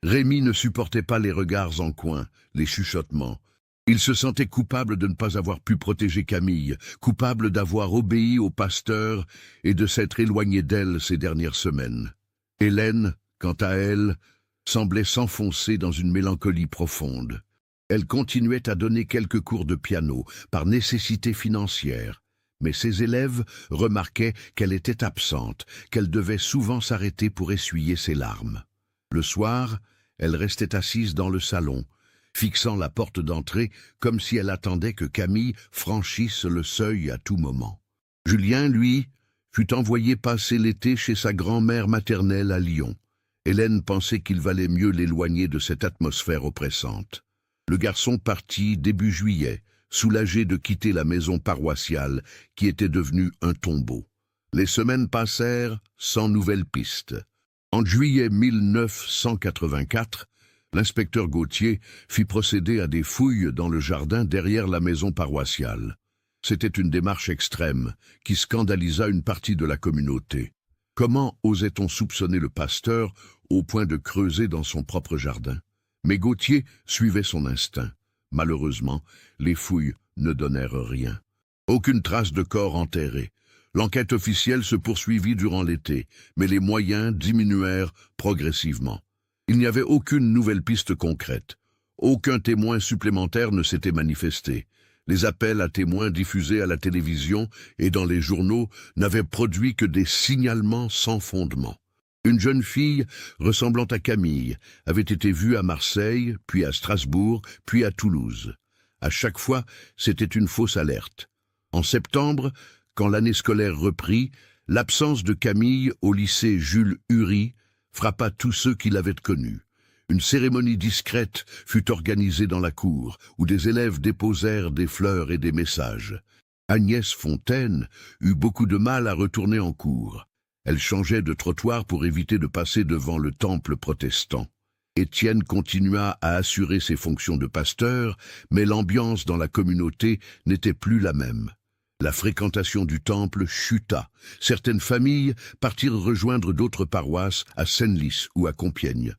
Speaker 1: Rémi ne supportait pas les regards en coin, les chuchotements. Il se sentait coupable de ne pas avoir pu protéger Camille, coupable d'avoir obéi au pasteur et de s'être éloigné d'elle ces dernières semaines. Hélène, quant à elle, semblait s'enfoncer dans une mélancolie profonde. Elle continuait à donner quelques cours de piano, par nécessité financière, mais ses élèves remarquaient qu'elle était absente, qu'elle devait souvent s'arrêter pour essuyer ses larmes. Le soir, elle restait assise dans le salon, fixant la porte d'entrée comme si elle attendait que Camille franchisse le seuil à tout moment. Julien, lui, fut envoyé passer l'été chez sa grand-mère maternelle à Lyon. Hélène pensait qu'il valait mieux l'éloigner de cette atmosphère oppressante. Le garçon partit début juillet, soulagé de quitter la maison paroissiale qui était devenue un tombeau. Les semaines passèrent sans nouvelles pistes. En juillet 1984, l'inspecteur Gauthier fit procéder à des fouilles dans le jardin derrière la maison paroissiale. C'était une démarche extrême qui scandalisa une partie de la communauté. Comment osait-on soupçonner le pasteur au point de creuser dans son propre jardin? Mais Gauthier suivait son instinct. Malheureusement, les fouilles ne donnèrent rien. Aucune trace de corps enterré. L'enquête officielle se poursuivit durant l'été, mais les moyens diminuèrent progressivement. Il n'y avait aucune nouvelle piste concrète. Aucun témoin supplémentaire ne s'était manifesté. Les appels à témoins diffusés à la télévision et dans les journaux n'avaient produit que des signalements sans fondement. Une jeune fille ressemblant à Camille avait été vue à Marseille, puis à Strasbourg, puis à Toulouse. À chaque fois, c'était une fausse alerte. En septembre, quand l'année scolaire reprit, l'absence de Camille au lycée Jules Hury frappa tous ceux qui l'avaient connue. Une cérémonie discrète fut organisée dans la cour, où des élèves déposèrent des fleurs et des messages. Agnès Fontaine eut beaucoup de mal à retourner en cours. Elle changeait de trottoir pour éviter de passer devant le temple protestant. Étienne continua à assurer ses fonctions de pasteur, mais l'ambiance dans la communauté n'était plus la même. La fréquentation du temple chuta. Certaines familles partirent rejoindre d'autres paroisses à Senlis ou à Compiègne.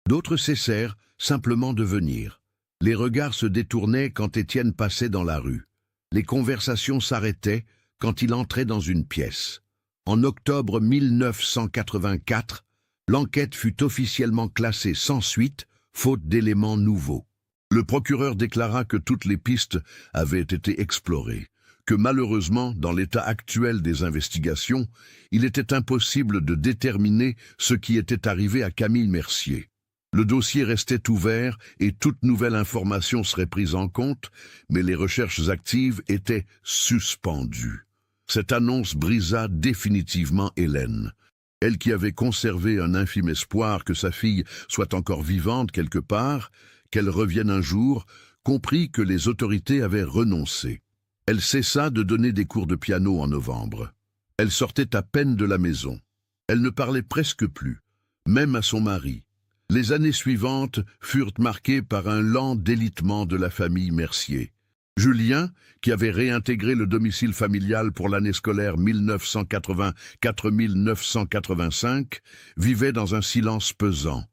Speaker 1: D'autres cessèrent simplement de venir. Les regards se détournaient quand Étienne passait dans la rue. Les conversations s'arrêtaient quand il entrait dans une pièce. En octobre 1984, l'enquête fut officiellement classée sans suite, faute d'éléments nouveaux. Le procureur déclara que toutes les pistes avaient été explorées, que malheureusement, dans l'état actuel des investigations, il était impossible de déterminer ce qui était arrivé à Camille Mercier. Le dossier restait ouvert et toute nouvelle information serait prise en compte, mais les recherches actives étaient suspendues. Cette annonce brisa définitivement Hélène. Elle qui avait conservé un infime espoir que sa fille soit encore vivante quelque part, qu'elle revienne un jour, comprit que les autorités avaient renoncé. Elle cessa de donner des cours de piano en novembre. Elle sortait à peine de la maison. Elle ne parlait presque plus, même à son mari. Les années suivantes furent marquées par un lent délitement de la famille Mercier. Julien, qui avait réintégré le domicile familial pour l'année scolaire 1984-1985, vivait dans un silence pesant.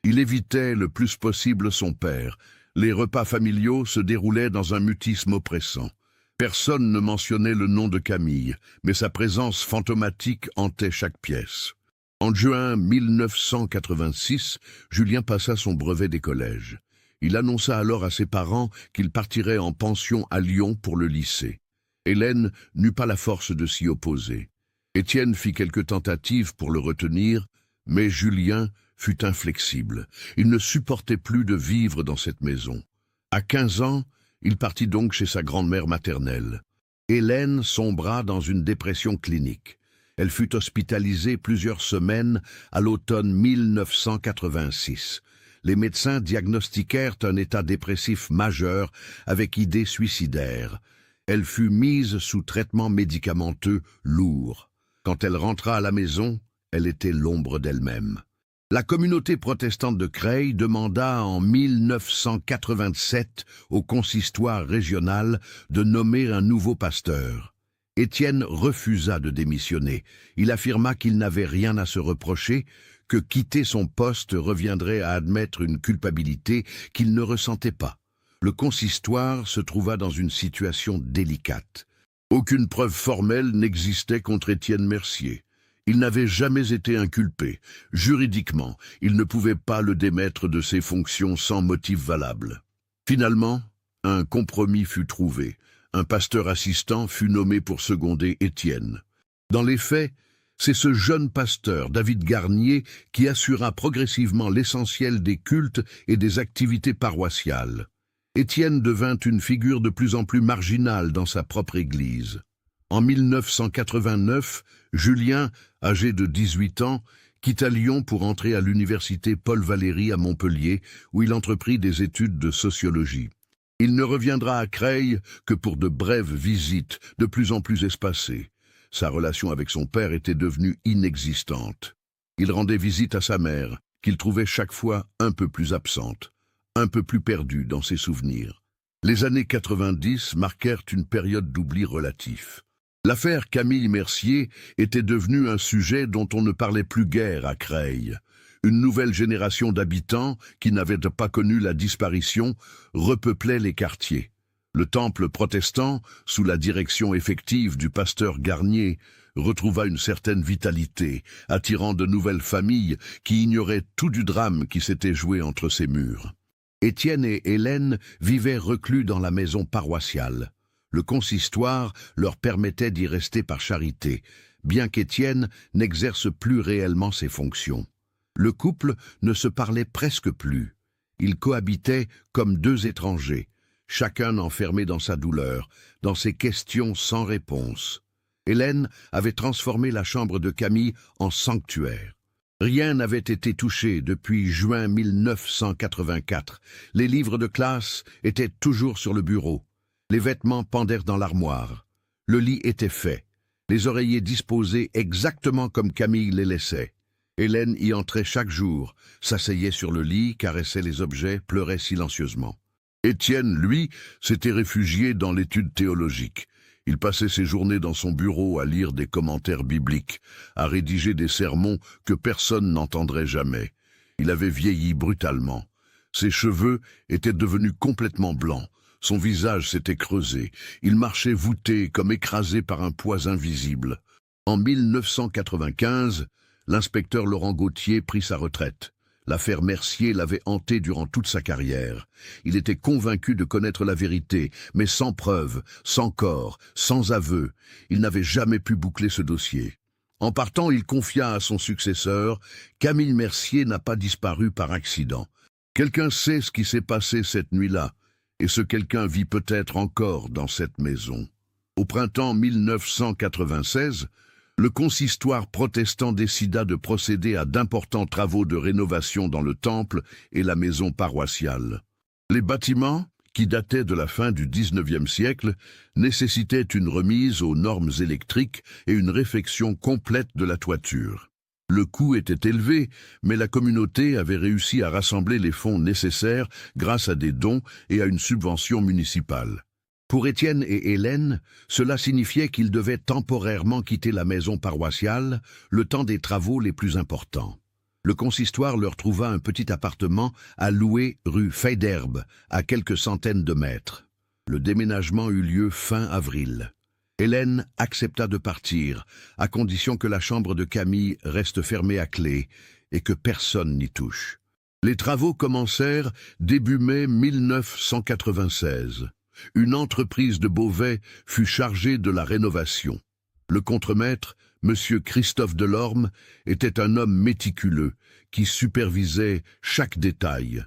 Speaker 1: Il évitait le plus possible son père. Les repas familiaux se déroulaient dans un mutisme oppressant. Personne ne mentionnait le nom de Camille, mais sa présence fantomatique hantait chaque pièce. En juin 1986, Julien passa son brevet des collèges. Il annonça alors à ses parents qu'il partirait en pension à Lyon pour le lycée. Hélène n'eut pas la force de s'y opposer. Étienne fit quelques tentatives pour le retenir, mais Julien fut inflexible. Il ne supportait plus de vivre dans cette maison. À 15 ans, il partit donc chez sa grand-mère maternelle. Hélène sombra dans une dépression clinique. Elle fut hospitalisée plusieurs semaines à l'automne 1986. Les médecins diagnostiquèrent un état dépressif majeur avec idées suicidaires. Elle fut mise sous traitement médicamenteux lourd. Quand elle rentra à la maison, elle était l'ombre d'elle-même. La communauté protestante de Creil demanda en 1987 au consistoire régional de nommer un nouveau pasteur. Étienne refusa de démissionner. Il affirma qu'il n'avait rien à se reprocher, que quitter son poste reviendrait à admettre une culpabilité qu'il ne ressentait pas. Le consistoire se trouva dans une situation délicate. Aucune preuve formelle n'existait contre Étienne Mercier. Il n'avait jamais été inculpé. Juridiquement, il ne pouvait pas le démettre de ses fonctions sans motif valable. Finalement, un compromis fut trouvé. Un pasteur assistant fut nommé pour seconder Étienne. Dans les faits, c'est ce jeune pasteur, David Garnier, qui assura progressivement l'essentiel des cultes et des activités paroissiales. Étienne devint une figure de plus en plus marginale dans sa propre église. En 1989, Julien, âgé de 18 ans, quitta Lyon pour entrer à l'université Paul Valéry à Montpellier, où il entreprit des études de sociologie. Il ne reviendra à Creil que pour de brèves visites, de plus en plus espacées. Sa relation avec son père était devenue inexistante. Il rendait visite à sa mère, qu'il trouvait chaque fois un peu plus absente, un peu plus perdue dans ses souvenirs. Les années 90 marquèrent une période d'oubli relatif. L'affaire Camille Mercier était devenue un sujet dont on ne parlait plus guère à Creil. Une nouvelle génération d'habitants, qui n'avaient pas connu la disparition, repeuplait les quartiers. Le temple protestant, sous la direction effective du pasteur Garnier, retrouva une certaine vitalité, attirant de nouvelles familles qui ignoraient tout du drame qui s'était joué entre ses murs. Étienne et Hélène vivaient reclus dans la maison paroissiale. Le consistoire leur permettait d'y rester par charité, bien qu'Étienne n'exerce plus réellement ses fonctions. Le couple ne se parlait presque plus. Ils cohabitaient comme deux étrangers, chacun enfermé dans sa douleur, dans ses questions sans réponse. Hélène avait transformé la chambre de Camille en sanctuaire. Rien n'avait été touché depuis juin 1984. Les livres de classe étaient toujours sur le bureau. Les vêtements pendèrent dans l'armoire. Le lit était fait. Les oreillers disposés exactement comme Camille les laissait. Hélène y entrait chaque jour, s'asseyait sur le lit, caressait les objets, pleurait silencieusement. Étienne, lui, s'était réfugié dans l'étude théologique. Il passait ses journées dans son bureau à lire des commentaires bibliques, à rédiger des sermons que personne n'entendrait jamais. Il avait vieilli brutalement. Ses cheveux étaient devenus complètement blancs. Son visage s'était creusé. Il marchait voûté, comme écrasé par un poids invisible. En 1995, l'inspecteur Laurent Gauthier prit sa retraite. L'affaire Mercier l'avait hanté durant toute sa carrière. Il était convaincu de connaître la vérité, mais sans preuve, sans corps, sans aveu. Il n'avait jamais pu boucler ce dossier. En partant, il confia à son successeur « Camille Mercier n'a pas disparu par accident. Quelqu'un sait ce qui s'est passé cette nuit-là, et ce quelqu'un vit peut-être encore dans cette maison. » Au printemps 1996, le consistoire protestant décida de procéder à d'importants travaux de rénovation dans le temple et la maison paroissiale. Les bâtiments, qui dataient de la fin du XIXe siècle, nécessitaient une remise aux normes électriques et une réfection complète de la toiture. Le coût était élevé, mais la communauté avait réussi à rassembler les fonds nécessaires grâce à des dons et à une subvention municipale. Pour Étienne et Hélène, cela signifiait qu'ils devaient temporairement quitter la maison paroissiale le temps des travaux les plus importants. Le consistoire leur trouva un petit appartement à louer rue Feyderbe, à quelques centaines de mètres. Le déménagement eut lieu fin avril. Hélène accepta de partir, à condition que la chambre de Camille reste fermée à clé et que personne n'y touche. Les travaux commencèrent début mai 1996. Une entreprise de Beauvais fut chargée de la rénovation. Le contremaître, M. Christophe Delorme, était un homme méticuleux qui supervisait chaque détail.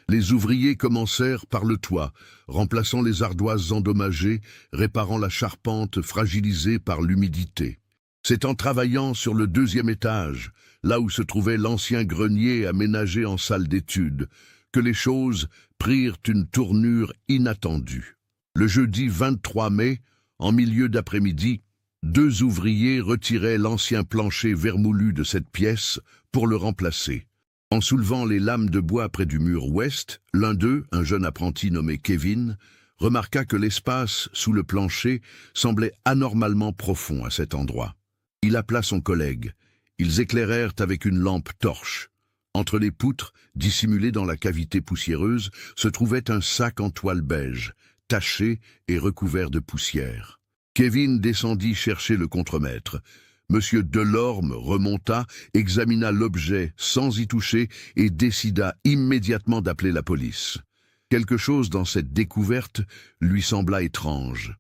Speaker 1: Les ouvriers commencèrent par le toit, remplaçant les ardoises endommagées, réparant la charpente fragilisée par l'humidité. C'est en travaillant sur le deuxième étage, là où se trouvait l'ancien grenier aménagé en salle d'études, que les choses prirent une tournure inattendue. Le jeudi 23 mai, en milieu d'après-midi, 2 ouvriers retiraient l'ancien plancher vermoulu de cette pièce pour le remplacer. En soulevant les lames de bois près du mur ouest, l'un d'eux, un jeune apprenti nommé Kevin, remarqua que l'espace sous le plancher semblait anormalement profond à cet endroit. Il appela son collègue. Ils éclairèrent avec une lampe torche. Entre les poutres, dissimulées dans la cavité poussiéreuse, se trouvait un sac en toile beige, taché et recouvert de poussière. Kevin descendit chercher le contremaître. Monsieur Delorme remonta, examina l'objet sans y toucher et décida immédiatement d'appeler la police. Quelque chose dans cette découverte lui sembla étrange.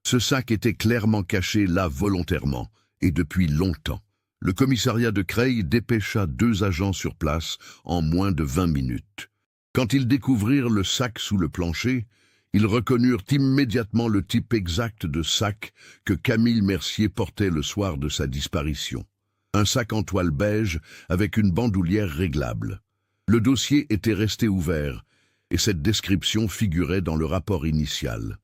Speaker 1: Ce sac était clairement caché là volontairement, et depuis longtemps. Le commissariat de Creil dépêcha 2 agents sur place en moins de 20 minutes. Quand ils découvrirent le sac sous le plancher, ils reconnurent immédiatement le type exact de sac que Camille Mercier portait le soir de sa disparition. Un sac en toile beige avec une bandoulière réglable. Le dossier était resté ouvert et cette description figurait dans le rapport initial.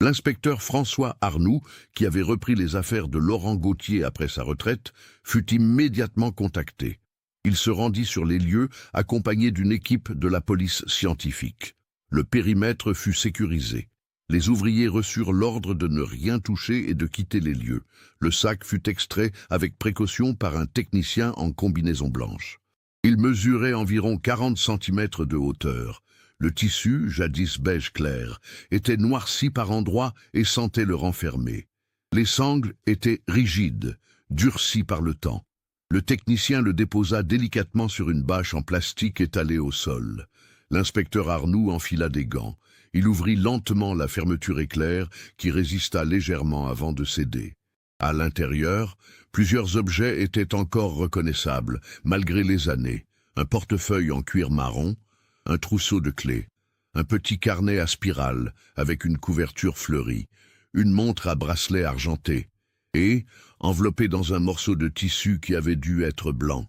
Speaker 1: L'inspecteur François Arnoux, qui avait repris les affaires de Laurent Gauthier après sa retraite, fut immédiatement contacté. Il se rendit sur les lieux accompagné d'une équipe de la police scientifique. Le périmètre fut sécurisé. Les ouvriers reçurent l'ordre de ne rien toucher et de quitter les lieux. Le sac fut extrait avec précaution par un technicien en combinaison blanche. Il mesurait environ 40 cm de hauteur. Le tissu, jadis beige clair, était noirci par endroits et sentait le renfermer. Les sangles étaient rigides, durcies par le temps. Le technicien le déposa délicatement sur une bâche en plastique étalée au sol. L'inspecteur Arnoux enfila des gants. Il ouvrit lentement la fermeture éclair qui résista légèrement avant de céder. À l'intérieur, plusieurs objets étaient encore reconnaissables, malgré les années. Un portefeuille en cuir marron, un trousseau de clés, un petit carnet à spirale avec une couverture fleurie, une montre à bracelet argenté et, enveloppé dans un morceau de tissu qui avait dû être blanc,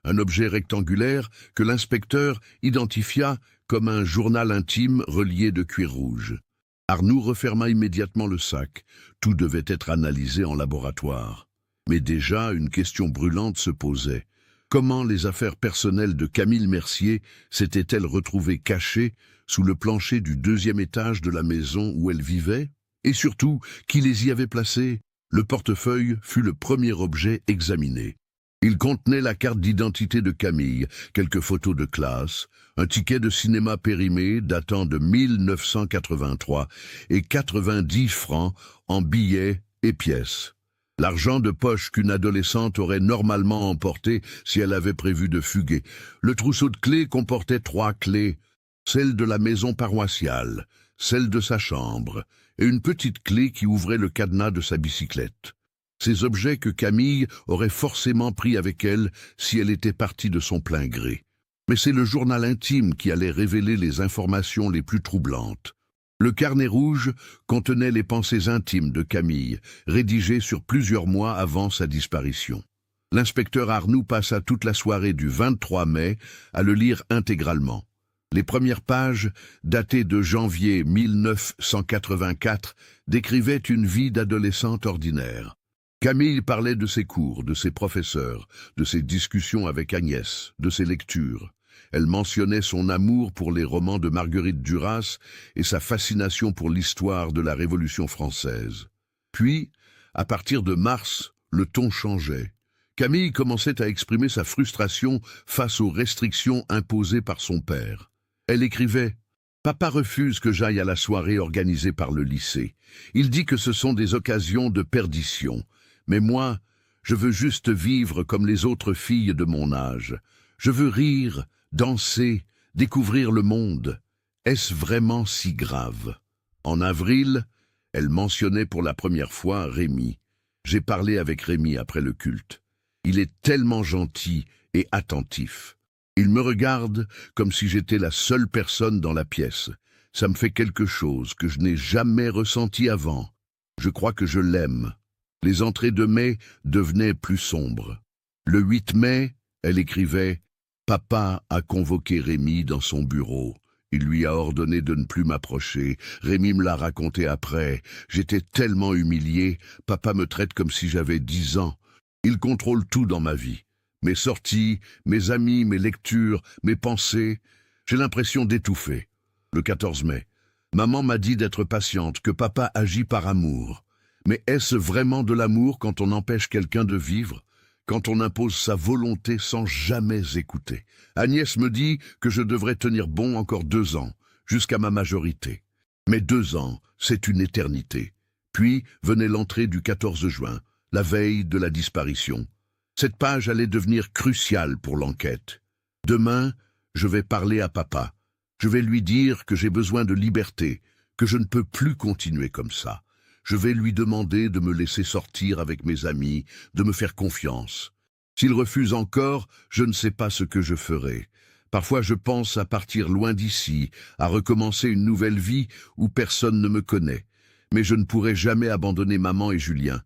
Speaker 1: un objet rectangulaire que l'inspecteur identifia comme un journal intime relié de cuir rouge. Arnoux referma immédiatement le sac. Tout devait être analysé en laboratoire. Mais déjà, une question brûlante se posait. Comment les affaires personnelles de Camille Mercier s'étaient-elles retrouvées cachées sous le plancher du 2e étage de la maison où elle vivait? Et surtout, qui les y avait placés? Le portefeuille fut le premier objet examiné. Il contenait la carte d'identité de Camille, quelques photos de classe, un ticket de cinéma périmé datant de 1983 et 90 francs en billets et pièces. L'argent de poche qu'une adolescente aurait normalement emporté si elle avait prévu de fuguer. Le trousseau de clés comportait 3 clés, celle de la maison paroissiale, celle de sa chambre, et une petite clé qui ouvrait le cadenas de sa bicyclette. Ces objets que Camille aurait forcément pris avec elle si elle était partie de son plein gré. Mais c'est le journal intime qui allait révéler les informations les plus troublantes. Le carnet rouge contenait les pensées intimes de Camille, rédigées sur plusieurs mois avant sa disparition. L'inspecteur Arnoux passa toute la soirée du 23 mai à le lire intégralement. Les premières pages, datées de janvier 1984, décrivaient une vie d'adolescente ordinaire. Camille parlait de ses cours, de ses professeurs, de ses discussions avec Agnès, de ses lectures. Elle mentionnait son amour pour les romans de Marguerite Duras et sa fascination pour l'histoire de la Révolution française. Puis, à partir de mars, le ton changeait. Camille commençait à exprimer sa frustration face aux restrictions imposées par son père. Elle écrivait « Papa refuse que j'aille à la soirée organisée par le lycée. Il dit que ce sont des occasions de perdition. Mais moi, je veux juste vivre comme les autres filles de mon âge. Je veux rire, danser, découvrir le monde. Est-ce vraiment si grave ?» En avril, elle mentionnait pour la première fois Rémi. J'ai parlé avec Rémi après le culte. Il est tellement gentil et attentif. Il me regarde comme si j'étais la seule personne dans la pièce. Ça me fait quelque chose que je n'ai jamais ressenti avant. Je crois que je l'aime. Les entrées de mai devenaient plus sombres. Le 8 mai, elle écrivait « Papa a convoqué Rémi dans son bureau. Il lui a ordonné de ne plus m'approcher. Rémi me l'a raconté après. J'étais tellement humilié. Papa me traite comme si j'avais 10 ans. Il contrôle tout dans ma vie. Mes sorties, mes amis, mes lectures, mes pensées. J'ai l'impression d'étouffer. » Le 14 mai, maman m'a dit d'être patiente, que papa agit par amour. Mais est-ce vraiment de l'amour quand on empêche quelqu'un de vivre, quand on impose sa volonté sans jamais écouter? Agnès me dit que je devrais tenir bon encore 2 ans, jusqu'à ma majorité. Mais 2 ans, c'est une éternité. Puis venait l'entrée du 14 juin, la veille de la disparition. Cette page allait devenir cruciale pour l'enquête. Demain, je vais parler à papa. Je vais lui dire que j'ai besoin de liberté, que je ne peux plus continuer comme ça. Je vais lui demander de me laisser sortir avec mes amis, de me faire confiance. S'il refuse encore, je ne sais pas ce que je ferai. Parfois je pense à partir loin d'ici, à recommencer une nouvelle vie où personne ne me connaît. Mais je ne pourrai jamais abandonner maman et Julien.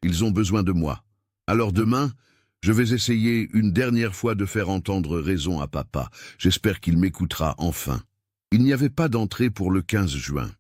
Speaker 1: Ils ont besoin de moi. Alors demain, je vais essayer une dernière fois de faire entendre raison à papa. J'espère qu'il m'écoutera enfin. Il n'y avait pas d'entrée pour le 15 juin.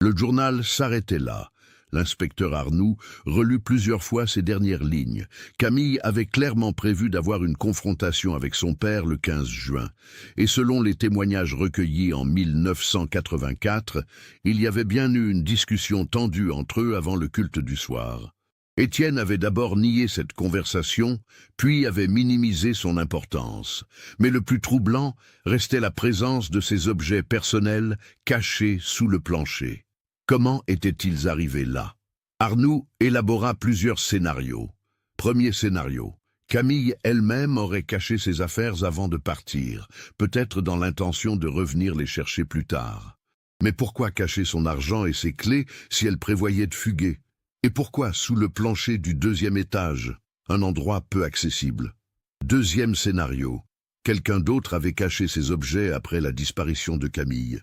Speaker 1: Le journal s'arrêtait là. L'inspecteur Arnoux relut plusieurs fois ces dernières lignes. Camille avait clairement prévu d'avoir une confrontation avec son père le 15 juin. Et selon les témoignages recueillis en 1984, il y avait bien eu une discussion tendue entre eux avant le culte du soir. Étienne avait d'abord nié cette conversation, puis avait minimisé son importance. Mais le plus troublant restait la présence de ces objets personnels cachés sous le plancher. Comment étaient-ils arrivés là? Arnoux élabora plusieurs scénarios. Premier scénario. Camille elle-même aurait caché ses affaires avant de partir, peut-être dans l'intention de revenir les chercher plus tard. Mais pourquoi cacher son argent et ses clés si elle prévoyait de fuguer? Et pourquoi sous le plancher du 2e étage, un endroit peu accessible? Deuxième scénario. Quelqu'un d'autre avait caché ses objets après la disparition de Camille.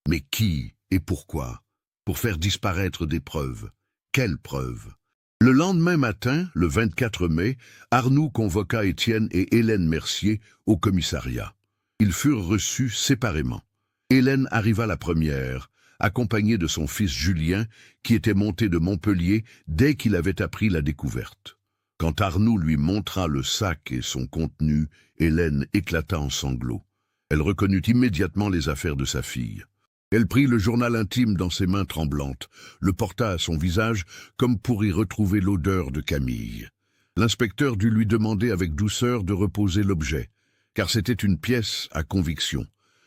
Speaker 1: Mais qui et pourquoi? Pour faire disparaître des preuves. Quelles preuves? Le lendemain matin, le 24 mai, Arnoux convoqua Étienne et Hélène Mercier au commissariat. Ils furent reçus séparément. Hélène arriva la première, accompagnée de son fils Julien, qui était monté de Montpellier dès qu'il avait appris la découverte. Quand Arnoux lui montra le sac et son contenu, Hélène éclata en sanglots. Elle reconnut immédiatement les affaires de sa fille. Elle prit le journal intime dans ses mains tremblantes, le porta à son visage comme pour y retrouver l'odeur de Camille. L'inspecteur dut lui demander avec douceur de reposer l'objet, car c'était une pièce à conviction.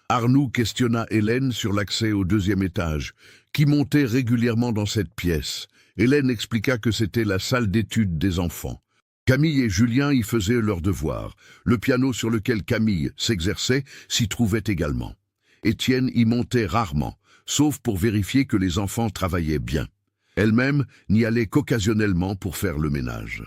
Speaker 1: Arnoux questionna Hélène sur l'accès au deuxième étage, qui montait régulièrement dans cette pièce. Hélène expliqua que c'était la salle d'études des enfants. Camille et Julien y faisaient leurs devoirs. Le piano sur lequel Camille s'exerçait s'y trouvait également. Étienne y montait rarement, sauf pour vérifier que les enfants travaillaient bien. Elle-même n'y allait qu'occasionnellement pour faire le ménage.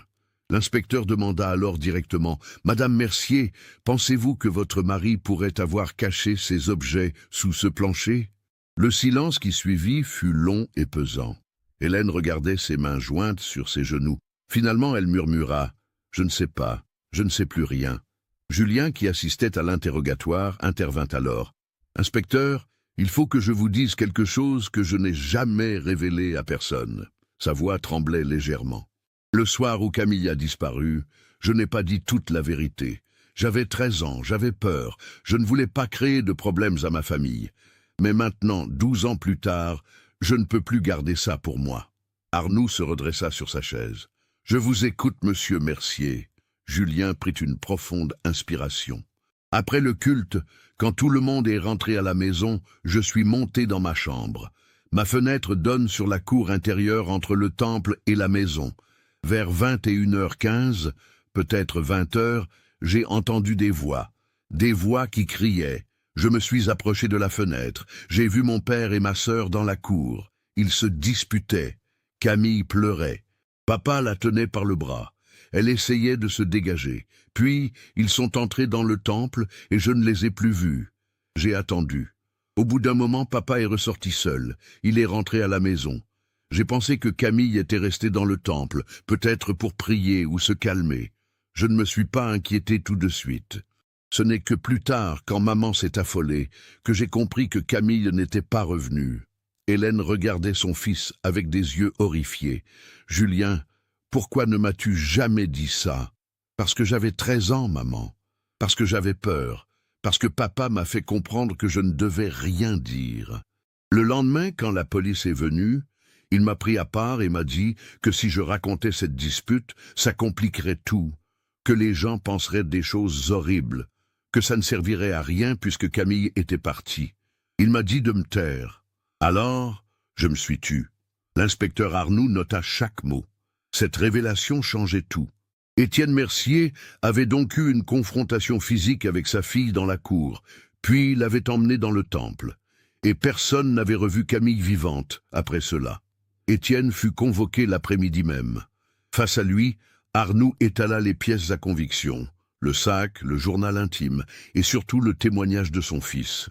Speaker 1: L'inspecteur demanda alors directement « Madame Mercier, pensez-vous que votre mari pourrait avoir caché ces objets sous ce plancher ?» Le silence qui suivit fut long et pesant. Hélène regardait ses mains jointes sur ses genoux. Finalement, elle murmura « Je ne sais pas, je ne sais plus rien ». Julien, qui assistait à l'interrogatoire, intervint alors. « Inspecteur, il faut que je vous dise quelque chose que je n'ai jamais révélé à personne. » Sa voix tremblait légèrement. Le soir où Camille a disparu, je n'ai pas dit toute la vérité. J'avais 13 ans, j'avais peur, je ne voulais pas créer de problèmes à ma famille. Mais maintenant, 12 ans plus tard, je ne peux plus garder ça pour moi. Arnoux se redressa sur sa chaise. « Je vous écoute, monsieur Mercier. » Julien prit une profonde inspiration. « Après le culte, quand tout le monde est rentré à la maison, je suis monté dans ma chambre. Ma fenêtre donne sur la cour intérieure entre le temple et la maison. Vers 21h15, peut-être 20h, j'ai entendu des voix qui criaient. Je me suis approché de la fenêtre. J'ai vu mon père et ma sœur dans la cour. Ils se disputaient. Camille pleurait. Papa la tenait par le bras. Elle essayait de se dégager. Puis, ils sont entrés dans le temple et je ne les ai plus vus. J'ai attendu. Au bout d'un moment, papa est ressorti seul. Il est rentré à la maison. J'ai pensé que Camille était restée dans le temple, peut-être pour prier ou se calmer. Je ne me suis pas inquiété tout de suite. Ce n'est que plus tard, quand maman s'est affolée, que j'ai compris que Camille n'était pas revenue. Hélène regardait son fils avec des yeux horrifiés. « Julien, pourquoi ne m'as-tu jamais dit ça ?»« Parce que j'avais 13 ans, maman. Parce que j'avais peur. Parce que papa m'a fait comprendre que je ne devais rien dire. » Le lendemain, quand la police est venue, il m'a pris à part et m'a dit que si je racontais cette dispute, ça compliquerait tout, que les gens penseraient des choses horribles, que ça ne servirait à rien puisque Camille était partie. Il m'a dit de me taire. Alors, je me suis tu. L'inspecteur Arnoux nota chaque mot. Cette révélation changeait tout. Étienne Mercier avait donc eu une confrontation physique avec sa fille dans la cour, puis l'avait emmenée dans le temple. Et personne n'avait revu Camille vivante après cela. Étienne fut convoqué l'après-midi même. Face à lui, Arnoux étala les pièces à conviction, le sac, le journal intime, et surtout le témoignage de son fils.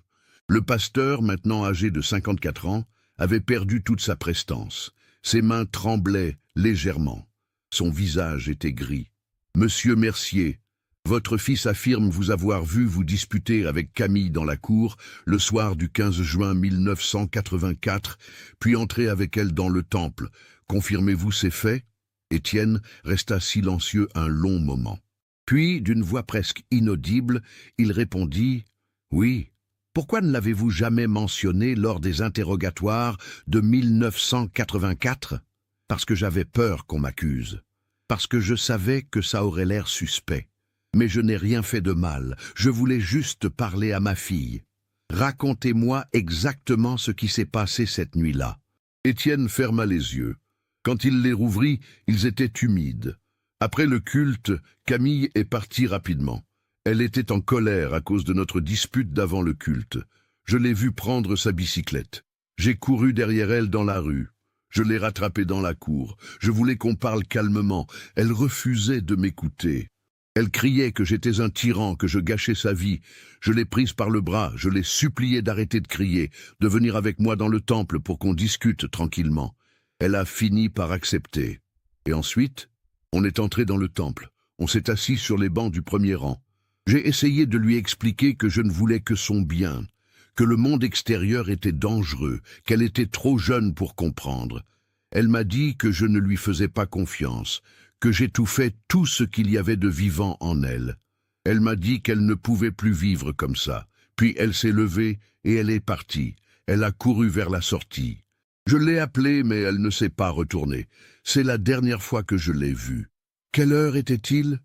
Speaker 1: Le pasteur, maintenant âgé de 54 ans, avait perdu toute sa prestance. Ses mains tremblaient légèrement. Son visage était gris. « Monsieur Mercier, votre fils affirme vous avoir vu vous disputer avec Camille dans la cour le soir du 15 juin 1984, puis entrer avec elle dans le temple. Confirmez-vous ces faits ?» Étienne resta silencieux un long moment. Puis, d'une voix presque inaudible, il répondit « Oui. Pourquoi ne l'avez-vous jamais mentionné lors des interrogatoires de 1984 ? Parce que j'avais peur qu'on m'accuse. Parce que je savais que ça aurait l'air suspect. Mais je n'ai rien fait de mal, je voulais juste parler à ma fille. Racontez-moi exactement ce qui s'est passé cette nuit-là. » Étienne ferma les yeux. Quand il les rouvrit, ils étaient humides. Après le culte, Camille est partie rapidement. Elle était en colère à cause de notre dispute d'avant le culte. Je l'ai vue prendre sa bicyclette. J'ai couru derrière elle dans la rue. Je l'ai rattrapée dans la cour. Je voulais qu'on parle calmement. Elle refusait de m'écouter. Elle criait que j'étais un tyran, que je gâchais sa vie. Je l'ai prise par le bras, je l'ai suppliée d'arrêter de crier, de venir avec moi dans le temple pour qu'on discute tranquillement. Elle a fini par accepter. Et ensuite, on est entré dans le temple. On s'est assis sur les bancs du premier rang. J'ai essayé de lui expliquer que je ne voulais que son bien, que le monde extérieur était dangereux, qu'elle était trop jeune pour comprendre. Elle m'a dit que je ne lui faisais pas confiance, que j'étouffais tout ce qu'il y avait de vivant en elle. Elle m'a dit qu'elle ne pouvait plus vivre comme ça. Puis elle s'est levée et elle est partie. Elle a couru vers la sortie. Je l'ai appelée, mais elle ne s'est pas retournée. C'est la dernière fois que je l'ai vue. Quelle heure était-il?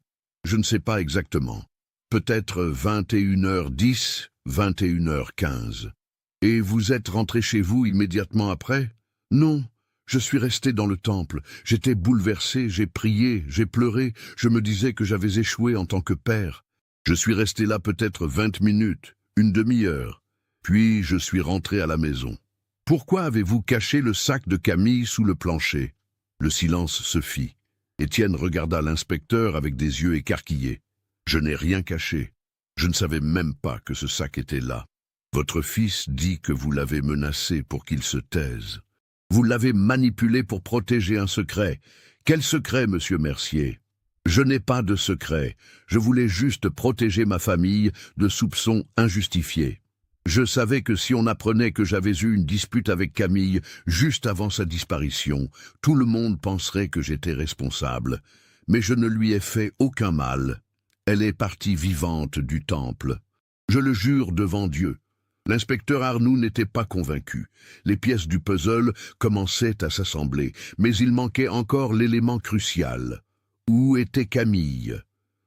Speaker 1: Je ne sais pas exactement. Peut-être 21h10, 21h15. Et vous êtes rentré chez vous immédiatement après? Non, je suis resté dans le temple. J'étais bouleversé, j'ai prié, j'ai pleuré. Je me disais que j'avais échoué en tant que père. Je suis resté là peut-être 20 minutes, une demi-heure. Puis je suis rentré à la maison. Pourquoi avez-vous caché le sac de Camille sous le plancher? Le silence se fit. Étienne regarda l'inspecteur avec des yeux écarquillés. Je n'ai rien caché. Je ne savais même pas que ce sac était là. Votre fils dit que vous l'avez menacé pour qu'il se taise. Vous l'avez manipulé pour protéger un secret. Quel secret, monsieur Mercier? Je n'ai pas de secret. Je voulais juste protéger ma famille de soupçons injustifiés. Je savais que si on apprenait que j'avais eu une dispute avec Camille juste avant sa disparition, tout le monde penserait que j'étais responsable. Mais je ne lui ai fait aucun mal. Elle est partie vivante du temple. Je le jure devant Dieu. L'inspecteur Arnoux n'était pas convaincu. Les pièces du puzzle commençaient à s'assembler, mais il manquait encore l'élément crucial. Où était Camille?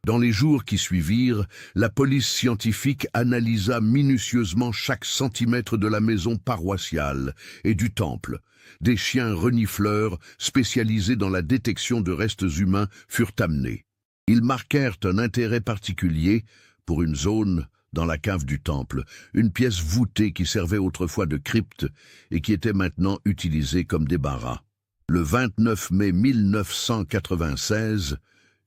Speaker 1: Dans les jours qui suivirent, la police scientifique analysa minutieusement chaque centimètre de la maison paroissiale et du temple. Des chiens renifleurs, spécialisés dans la détection de restes humains, furent amenés. Ils marquèrent un intérêt particulier pour une zone dans la cave du temple, une pièce voûtée qui servait autrefois de crypte et qui était maintenant utilisée comme débarras. Le 29 mai 1996,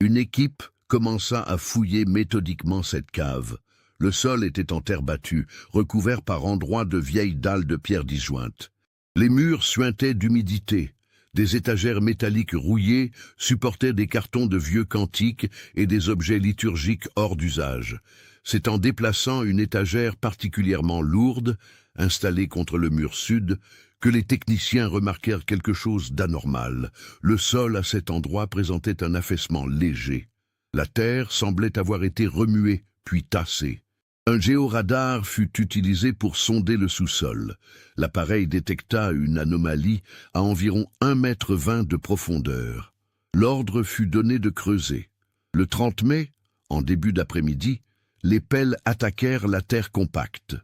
Speaker 1: une équipe commença à fouiller méthodiquement cette cave. Le sol était en terre battue, recouvert par endroits de vieilles dalles de pierre disjointes. Les murs suintaient d'humidité. Des étagères métalliques rouillées supportaient des cartons de vieux cantiques et des objets liturgiques hors d'usage. C'est en déplaçant une étagère particulièrement lourde, installée contre le mur sud, que les techniciens remarquèrent quelque chose d'anormal. Le sol à cet endroit présentait un affaissement léger. La terre semblait avoir été remuée, puis tassée. Un géoradar fut utilisé pour sonder le sous-sol. L'appareil détecta une anomalie à environ 1,20 m de profondeur. L'ordre fut donné de creuser. Le 30 mai, en début d'après-midi, les pelles attaquèrent la terre compacte.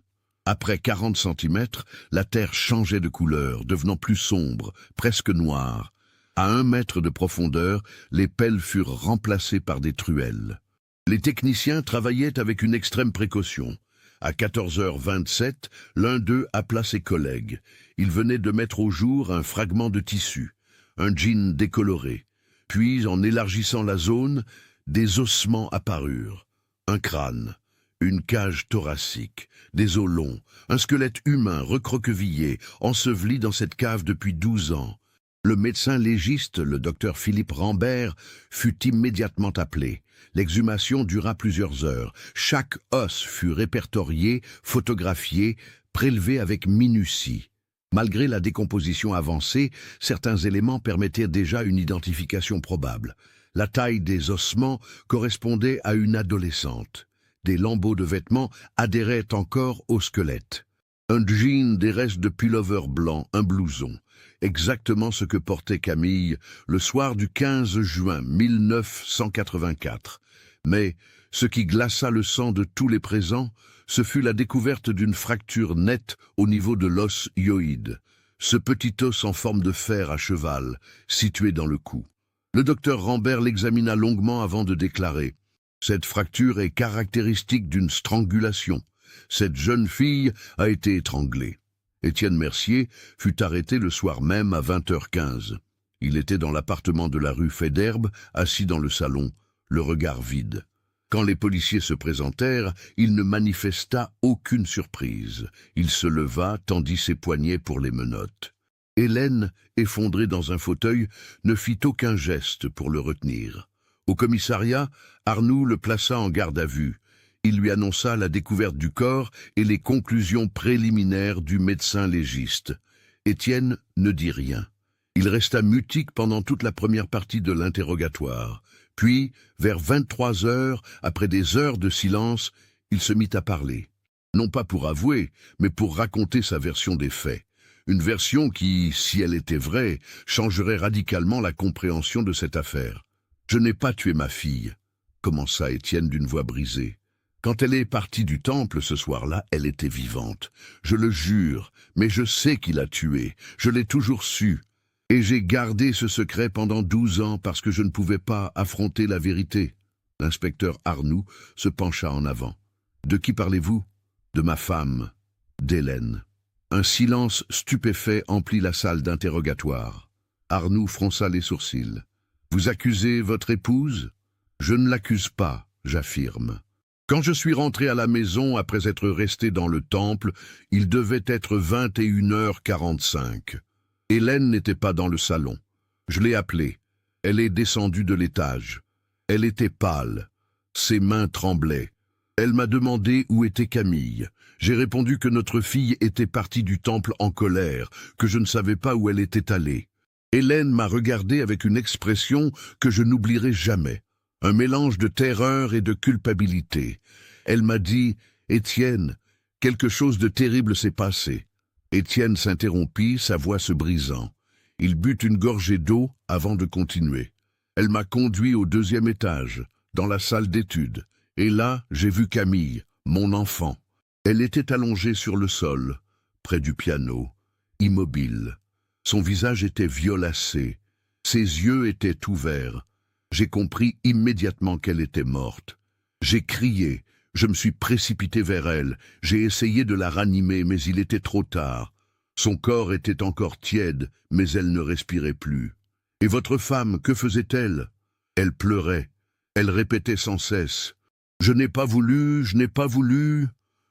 Speaker 1: Après 40 cm, la terre changeait de couleur, devenant plus sombre, presque noire. À 1 mètre de profondeur, les pelles furent remplacées par des truelles. Les techniciens travaillaient avec une extrême précaution. À 14h27, l'un d'eux appela ses collègues. Il venait de mettre au jour un fragment de tissu, un jean décoloré. Puis, en élargissant la zone, des ossements apparurent. Un crâne, une cage thoracique, des os longs, un squelette humain recroquevillé, enseveli dans cette cave depuis 12 ans. Le médecin légiste, le docteur Philippe Rambert, fut immédiatement appelé. L'exhumation dura plusieurs heures. Chaque os fut répertorié, photographié, prélevé avec minutie. Malgré la décomposition avancée, certains éléments permettaient déjà une identification probable. La taille des ossements correspondait à une adolescente. Des lambeaux de vêtements adhéraient encore au squelette. Un jean, des restes de pullover blanc, un blouson. Exactement ce que portait Camille le soir du 15 juin 1984. Mais ce qui glaça le sang de tous les présents, ce fut la découverte d'une fracture nette au niveau de l'os hyoïde. Ce petit os en forme de fer à cheval, situé dans le cou. Le docteur Rambert l'examina longuement avant de déclarer « Cette fracture est caractéristique d'une strangulation. Cette jeune fille a été étranglée. » Étienne Mercier fut arrêté le soir même à 20h15. Il était dans l'appartement de la rue Faidherbe, assis dans le salon, le regard vide. Quand les policiers se présentèrent, il ne manifesta aucune surprise. Il se leva, tendit ses poignets pour les menottes. Hélène, effondrée dans un fauteuil, ne fit aucun geste pour le retenir. Au commissariat, Arnoux le plaça en garde à vue. Il lui annonça la découverte du corps et les conclusions préliminaires du médecin légiste. Étienne ne dit rien. Il resta mutique pendant toute la première partie de l'interrogatoire. Puis, vers 23 heures, après des heures de silence, il se mit à parler. Non pas pour avouer, mais pour raconter sa version des faits. Une version qui, si elle était vraie, changerait radicalement la compréhension de cette affaire. « Je n'ai pas tué ma fille », commença Étienne d'une voix brisée. « Quand elle est partie du temple ce soir-là, elle était vivante. Je le jure, mais je sais qui l'a tuée. Je l'ai toujours su. Et j'ai gardé ce secret pendant 12 ans parce que je ne pouvais pas affronter la vérité. » L'inspecteur Arnoux se pencha en avant. « De qui parlez-vous ?»« De ma femme, d'Hélène. » Un silence stupéfait emplit la salle d'interrogatoire. Arnoux fronça les sourcils. « Vous accusez votre épouse ?»« Je ne l'accuse pas, j'affirme. Quand je suis rentré à la maison après être resté dans le temple, il devait être 21h45. Hélène n'était pas dans le salon. Je l'ai appelée. Elle est descendue de l'étage. Elle était pâle. Ses mains tremblaient. Elle m'a demandé où était Camille. J'ai répondu que notre fille était partie du temple en colère, que je ne savais pas où elle était allée. Hélène m'a regardé avec une expression que je n'oublierai jamais, un mélange de terreur et de culpabilité. Elle m'a dit « Étienne, quelque chose de terrible s'est passé. » Étienne s'interrompit, sa voix se brisant. Il but une gorgée d'eau avant de continuer. Elle m'a conduit au 2e étage, dans la salle d'études, et là, j'ai vu Camille, mon enfant. Elle était allongée sur le sol, près du piano, immobile. Son visage était violacé, ses yeux étaient ouverts. J'ai compris immédiatement qu'elle était morte. J'ai crié, je me suis précipité vers elle, j'ai essayé de la ranimer, mais il était trop tard. Son corps était encore tiède, mais elle ne respirait plus. Et votre femme, que faisait-elle? Elle pleurait, elle répétait sans cesse. Je n'ai pas voulu, je n'ai pas voulu.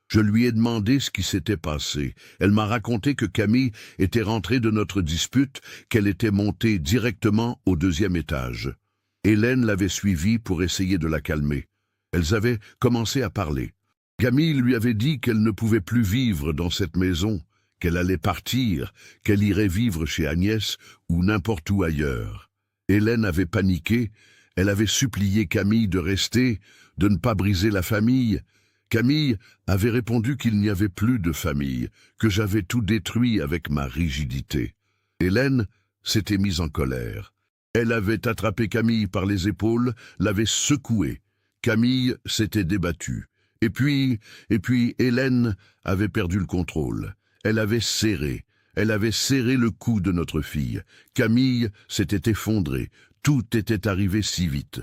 Speaker 1: Je lui ai demandé ce qui s'était passé. Elle m'a raconté que Camille était rentrée de notre dispute, qu'elle était montée directement au 2e étage. Hélène l'avait suivie pour essayer de la calmer. Elles avaient commencé à parler. Camille lui avait dit qu'elle ne pouvait plus vivre dans cette maison, qu'elle allait partir, qu'elle irait vivre chez Agnès ou n'importe où ailleurs. Hélène avait paniqué, elle avait supplié Camille de rester, de ne pas briser la famille. Camille avait répondu qu'il n'y avait plus de famille, que j'avais tout détruit avec ma rigidité. Hélène s'était mise en colère. Elle avait attrapé Camille par les épaules, l'avait secouée. Camille s'était débattue. Et puis Hélène avait perdu le contrôle. Elle avait serré le cou de notre fille. Camille s'était effondrée. Tout était arrivé si vite.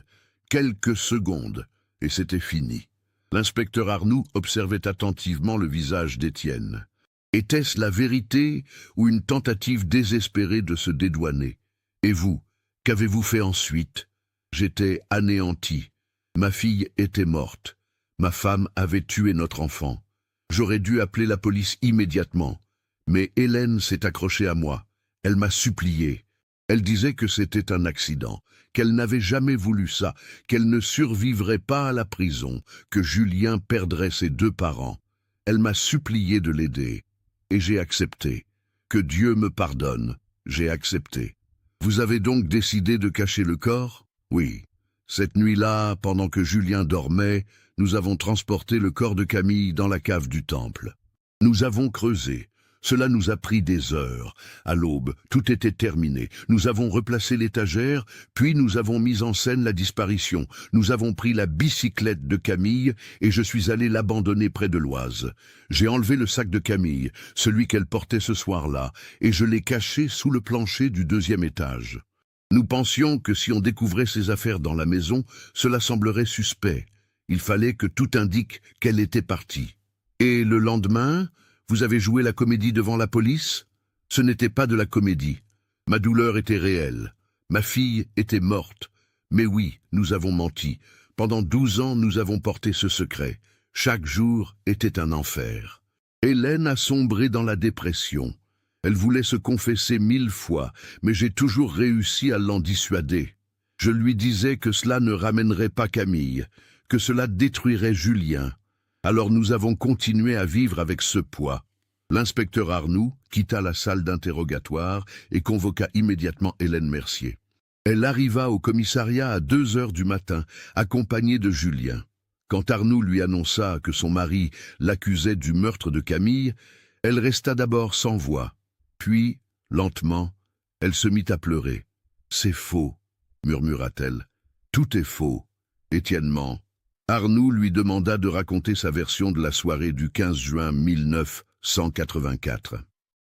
Speaker 1: Quelques secondes, et c'était fini. L'inspecteur Arnoux observait attentivement le visage d'Étienne. Était-ce la vérité ou une tentative désespérée de se dédouaner? Et vous, qu'avez-vous fait ensuite? J'étais anéanti. Ma fille était morte. Ma femme avait tué notre enfant. J'aurais dû appeler la police immédiatement. Mais Hélène s'est accrochée à moi. Elle m'a supplié. Elle disait que c'était un accident, qu'elle n'avait jamais voulu ça, qu'elle ne survivrait pas à la prison, que Julien perdrait ses 2 parents. Elle m'a supplié de l'aider. Et j'ai accepté. Que Dieu me pardonne, j'ai accepté. Vous avez donc décidé de cacher le corps? Oui. Cette nuit-là, pendant que Julien dormait, nous avons transporté le corps de Camille dans la cave du temple. Nous avons creusé. Cela nous a pris des heures. À l'aube, tout était terminé. Nous avons replacé l'étagère, puis nous avons mis en scène la disparition. Nous avons pris la bicyclette de Camille et je suis allé l'abandonner près de l'Oise. J'ai enlevé le sac de Camille, celui qu'elle portait ce soir-là, et je l'ai caché sous le plancher du 2e étage. Nous pensions que si on découvrait ses affaires dans la maison, cela semblerait suspect. Il fallait que tout indique qu'elle était partie. Et le lendemain, vous avez joué la comédie devant la police? Ce n'était pas de la comédie. Ma douleur était réelle. Ma fille était morte. Mais oui, nous avons menti. Pendant 12 ans, nous avons porté ce secret. Chaque jour était un enfer. Hélène a sombré dans la dépression. Elle voulait se confesser 1000 fois, mais j'ai toujours réussi à l'en dissuader. Je lui disais que cela ne ramènerait pas Camille, que cela détruirait Julien. Alors nous avons continué à vivre avec ce poids. L'inspecteur Arnoux quitta la salle d'interrogatoire et convoqua immédiatement Hélène Mercier. Elle arriva au commissariat à 2 heures du matin, accompagnée de Julien. Quand Arnoux lui annonça que son mari l'accusait du meurtre de Camille, elle resta d'abord sans voix. Puis, lentement, elle se mit à pleurer. « C'est faux, » murmura-t-elle. « Tout est faux. » Étienne ment. Arnoux lui demanda de raconter sa version de la soirée du 15 juin 1984.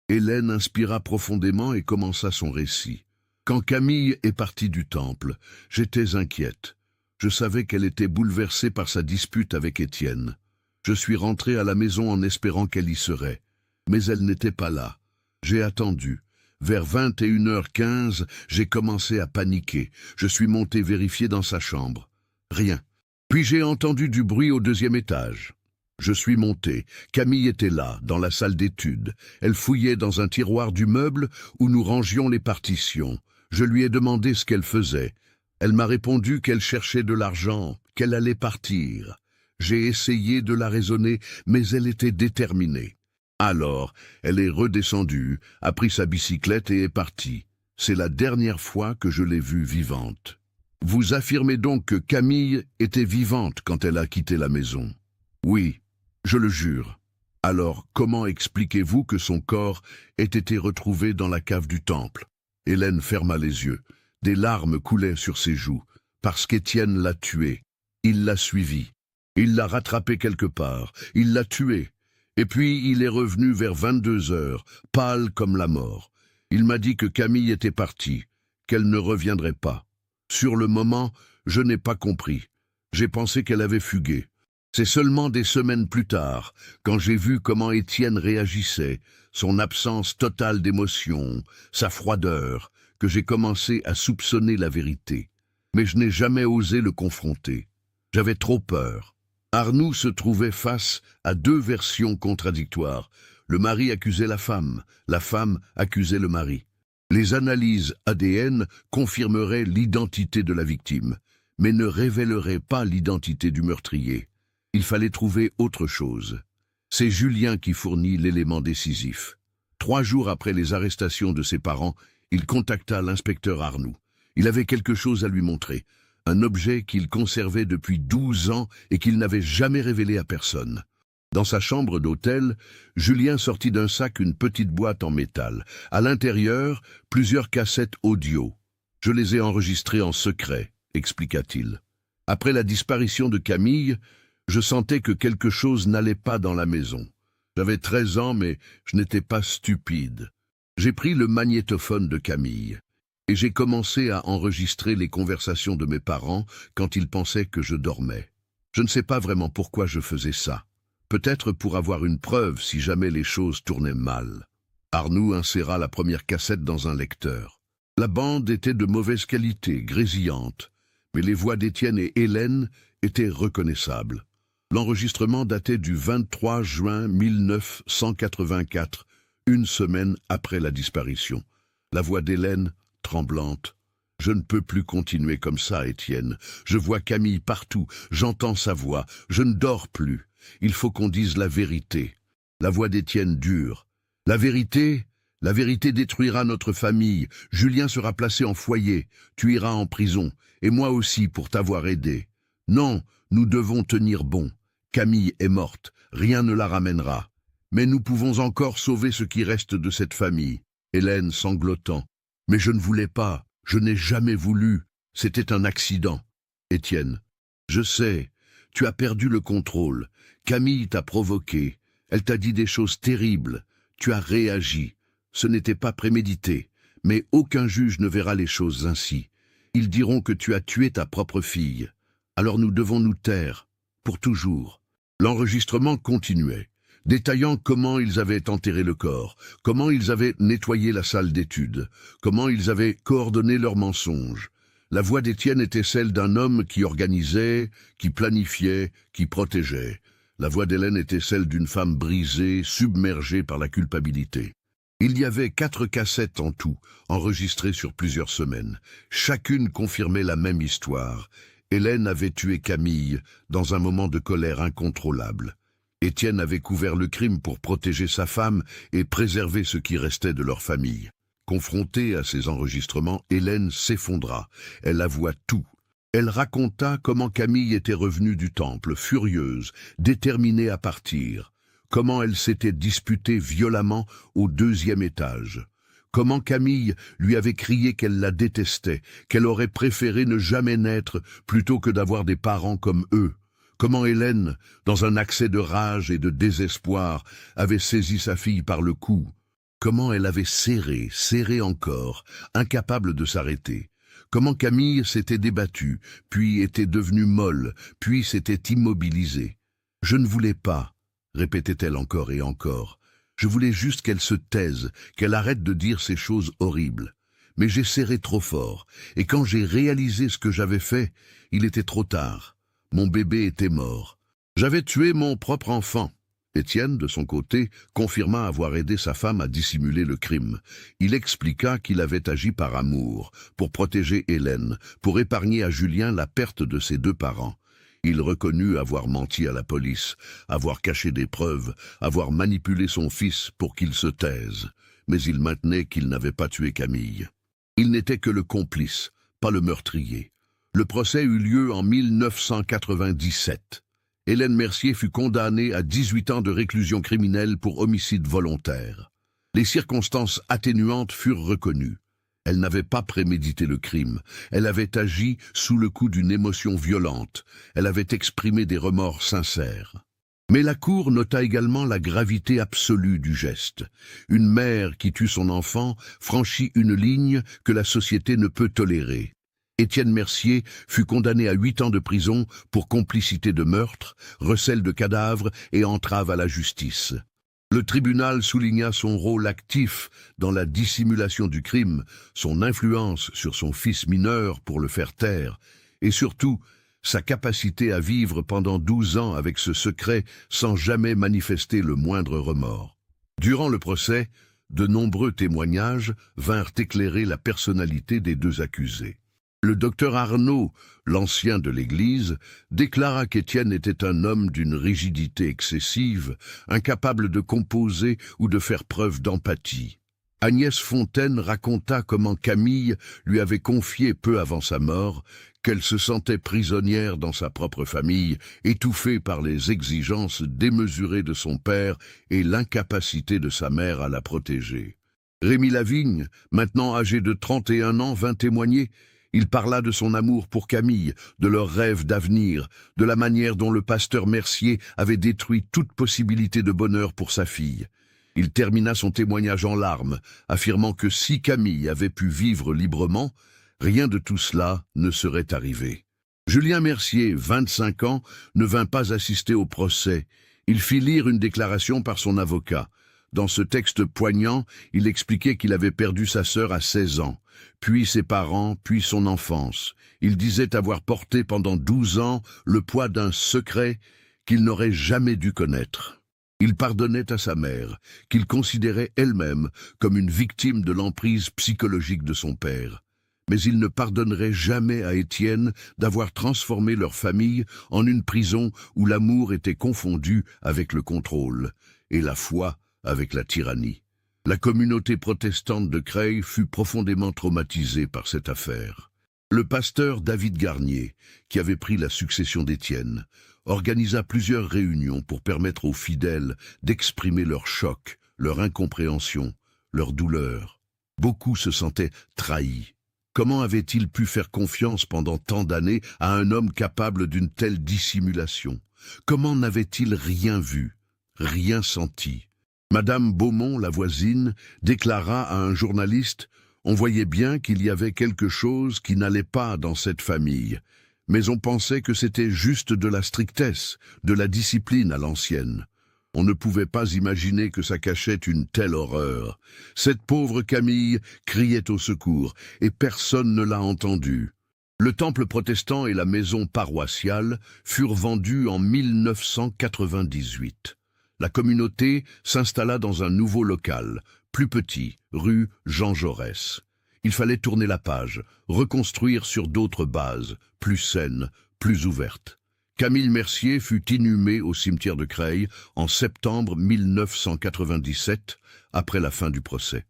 Speaker 1: Hélène inspira profondément et commença son récit. Quand Camille est partie du temple, j'étais inquiète. Je savais qu'elle était bouleversée par sa dispute avec Étienne. Je suis rentré à la maison en espérant qu'elle y serait. Mais elle n'était pas là. J'ai attendu. Vers 21h15, j'ai commencé à paniquer. Je suis monté vérifier dans sa chambre. Rien. Puis j'ai entendu du bruit au 2e étage. Je suis monté. Camille était là, dans la salle d'études. Elle fouillait dans un tiroir du meuble où nous rangions les partitions. Je lui ai demandé ce qu'elle faisait. Elle m'a répondu qu'elle cherchait de l'argent, qu'elle allait partir. J'ai essayé de la raisonner, mais elle était déterminée. Alors, elle est redescendue, a pris sa bicyclette et est partie. C'est la dernière fois que je l'ai vue vivante. Vous affirmez donc que Camille était vivante quand elle a quitté la maison? Oui, je le jure. Alors, comment expliquez-vous que son corps ait été retrouvé dans la cave du temple? Hélène ferma les yeux. Des larmes coulaient sur ses joues, parce qu'Étienne l'a tuée. Il l'a suivie. Il l'a rattrapée quelque part. Il l'a tuée. Et puis il est revenu vers 22h, pâle comme la mort. Il m'a dit que Camille était partie, qu'elle ne reviendrait pas. Sur le moment, je n'ai pas compris. J'ai pensé qu'elle avait fugué. C'est seulement des semaines plus tard, quand j'ai vu comment Étienne réagissait, son absence totale d'émotion, sa froideur, que j'ai commencé à soupçonner la vérité. Mais je n'ai jamais osé le confronter. J'avais trop peur. Arnoux se trouvait face à 2 versions contradictoires. Le mari accusait la femme accusait le mari. Les analyses ADN confirmeraient l'identité de la victime, mais ne révéleraient pas l'identité du meurtrier. Il fallait trouver autre chose. C'est Julien qui fournit l'élément décisif. 3 jours après les arrestations de ses parents, il contacta l'inspecteur Arnoux. Il avait quelque chose à lui montrer, un objet qu'il conservait depuis 12 ans et qu'il n'avait jamais révélé à personne. Dans sa chambre d'hôtel, Julien sortit d'un sac une petite boîte en métal. À l'intérieur, plusieurs cassettes audio. « Je les ai enregistrées en secret », expliqua-t-il. Après la disparition de Camille, je sentais que quelque chose n'allait pas dans la maison. J'avais 13 ans, mais je n'étais pas stupide. J'ai pris le magnétophone de Camille et j'ai commencé à enregistrer les conversations de mes parents quand ils pensaient que je dormais. Je ne sais pas vraiment pourquoi je faisais ça. Peut-être pour avoir une preuve si jamais les choses tournaient mal. Arnoux inséra la première cassette dans un lecteur. La bande était de mauvaise qualité, grésillante, mais les voix d'Étienne et Hélène étaient reconnaissables. L'enregistrement datait du 23 juin 1984, une semaine après la disparition. La voix d'Hélène, tremblante. « Je ne peux plus continuer comme ça, Étienne. Je vois Camille partout, j'entends sa voix, je ne dors plus. Il faut qu'on dise la vérité. » La voix d'Étienne dure. « La vérité détruira notre famille. Julien sera placé en foyer. Tu iras en prison. Et moi aussi pour t'avoir aidé. Non, nous devons tenir bon. Camille est morte. Rien ne la ramènera. Mais nous pouvons encore sauver ce qui reste de cette famille. » Hélène sanglotant. « Mais je ne voulais pas. Je n'ai jamais voulu. C'était un accident. » Étienne. « Je sais. Tu as perdu le contrôle. Camille t'a provoqué. Elle t'a dit des choses terribles. Tu as réagi. Ce n'était pas prémédité. Mais aucun juge ne verra les choses ainsi. Ils diront que tu as tué ta propre fille. Alors nous devons nous taire. Pour toujours. » L'enregistrement continuait, détaillant comment ils avaient enterré le corps, comment ils avaient nettoyé la salle d'études, comment ils avaient coordonné leurs mensonges. La voix d'Étienne était celle d'un homme qui organisait, qui planifiait, qui protégeait. La voix d'Hélène était celle d'une femme brisée, submergée par la culpabilité. Il y avait 4 cassettes en tout, enregistrées sur plusieurs semaines. Chacune confirmait la même histoire. Hélène avait tué Camille dans un moment de colère incontrôlable. Étienne avait couvert le crime pour protéger sa femme et préserver ce qui restait de leur famille. Confrontée à ces enregistrements, Hélène s'effondra. Elle avoua tout. Elle raconta comment Camille était revenue du temple, furieuse, déterminée à partir, comment elle s'était disputée violemment au 2e étage, comment Camille lui avait crié qu'elle la détestait, qu'elle aurait préféré ne jamais naître plutôt que d'avoir des parents comme eux, comment Hélène, dans un accès de rage et de désespoir, avait saisi sa fille par le cou, comment elle avait serré encore, incapable de s'arrêter. Comment Camille s'était débattue, puis était devenue molle, puis s'était immobilisée. « Je ne voulais pas », répétait-elle encore et encore. « Je voulais juste qu'elle se taise, qu'elle arrête de dire ces choses horribles. Mais j'ai serré trop fort, et quand j'ai réalisé ce que j'avais fait, il était trop tard. Mon bébé était mort. J'avais tué mon propre enfant. » Étienne, de son côté, confirma avoir aidé sa femme à dissimuler le crime. Il expliqua qu'il avait agi par amour, pour protéger Hélène, pour épargner à Julien la perte de ses 2 parents. Il reconnut avoir menti à la police, avoir caché des preuves, avoir manipulé son fils pour qu'il se taise. Mais il maintenait qu'il n'avait pas tué Camille. Il n'était que le complice, pas le meurtrier. Le procès eut lieu en 1997. Hélène Mercier fut condamnée à 18 ans de réclusion criminelle pour homicide volontaire. Les circonstances atténuantes furent reconnues. Elle n'avait pas prémédité le crime. Elle avait agi sous le coup d'une émotion violente. Elle avait exprimé des remords sincères. Mais la Cour nota également la gravité absolue du geste. Une mère qui tue son enfant franchit une ligne que la société ne peut tolérer. Étienne Mercier fut condamné à 8 ans de prison pour complicité de meurtre, recel de cadavres et entrave à la justice. Le tribunal souligna son rôle actif dans la dissimulation du crime, son influence sur son fils mineur pour le faire taire, et surtout sa capacité à vivre pendant 12 ans avec ce secret sans jamais manifester le moindre remords. Durant le procès, de nombreux témoignages vinrent éclairer la personnalité des 2 accusés. Le docteur Arnaud, l'ancien de l'Église, déclara qu'Étienne était un homme d'une rigidité excessive, incapable de composer ou de faire preuve d'empathie. Agnès Fontaine raconta comment Camille lui avait confié peu avant sa mort qu'elle se sentait prisonnière dans sa propre famille, étouffée par les exigences démesurées de son père et l'incapacité de sa mère à la protéger. Rémi Lavigne, maintenant âgé de 31 ans, vint témoigner. Il parla de son amour pour Camille, de leurs rêves d'avenir, de la manière dont le pasteur Mercier avait détruit toute possibilité de bonheur pour sa fille. Il termina son témoignage en larmes, affirmant que si Camille avait pu vivre librement, rien de tout cela ne serait arrivé. Julien Mercier, 25 ans, ne vint pas assister au procès. Il fit lire une déclaration par son avocat. Dans ce texte poignant, il expliquait qu'il avait perdu sa sœur à 16 ans, puis ses parents, puis son enfance. Il disait avoir porté pendant 12 ans le poids d'un secret qu'il n'aurait jamais dû connaître. Il pardonnait à sa mère, qu'il considérait elle-même comme une victime de l'emprise psychologique de son père. Mais il ne pardonnerait jamais à Étienne d'avoir transformé leur famille en une prison où l'amour était confondu avec le contrôle, et la foi avec la tyrannie. La communauté protestante de Creil fut profondément traumatisée par cette affaire. Le pasteur David Garnier, qui avait pris la succession d'Étienne, organisa plusieurs réunions pour permettre aux fidèles d'exprimer leur choc, leur incompréhension, leur douleur. Beaucoup se sentaient trahis. Comment avait-il pu faire confiance pendant tant d'années à un homme capable d'une telle dissimulation? Comment n'avait-il rien vu, rien senti? Madame Beaumont, la voisine, déclara à un journaliste « On voyait bien qu'il y avait quelque chose qui n'allait pas dans cette famille, mais on pensait que c'était juste de la strictesse, de la discipline à l'ancienne. On ne pouvait pas imaginer que ça cachait une telle horreur. Cette pauvre Camille criait au secours, et personne ne l'a entendue. » Le temple protestant et la maison paroissiale furent vendus en 1998. La communauté s'installa dans un nouveau local, plus petit, rue Jean Jaurès. Il fallait tourner la page, reconstruire sur d'autres bases, plus saines, plus ouvertes. Camille Mercier fut inhumée au cimetière de Creil en septembre 1997, après la fin du procès.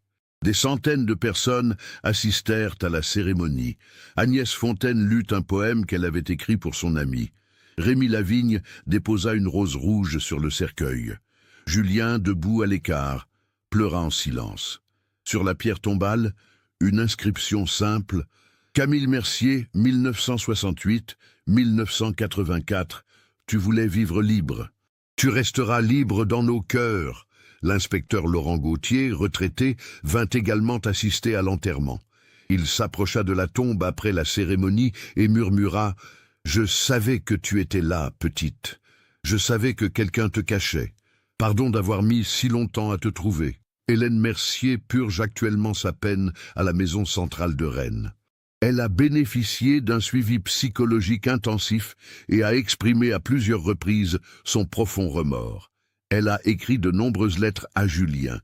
Speaker 1: Des centaines de personnes assistèrent à la cérémonie. Agnès Fontaine lut un poème qu'elle avait écrit pour son ami. Rémi Lavigne déposa une rose rouge sur le cercueil. Julien, debout à l'écart, pleura en silence. Sur la pierre tombale, une inscription simple. Camille Mercier, 1968-1984. Tu voulais vivre libre. Tu resteras libre dans nos cœurs. L'inspecteur Laurent Gauthier, retraité, vint également assister à l'enterrement. Il s'approcha de la tombe après la cérémonie et murmura « Je savais que tu étais là, petite. Je savais que quelqu'un te cachait. Pardon d'avoir mis si longtemps à te trouver. » Hélène Mercier purge actuellement sa peine à la maison centrale de Rennes. Elle a bénéficié d'un suivi psychologique intensif et a exprimé à plusieurs reprises son profond remords. Elle a écrit de nombreuses lettres à Julien,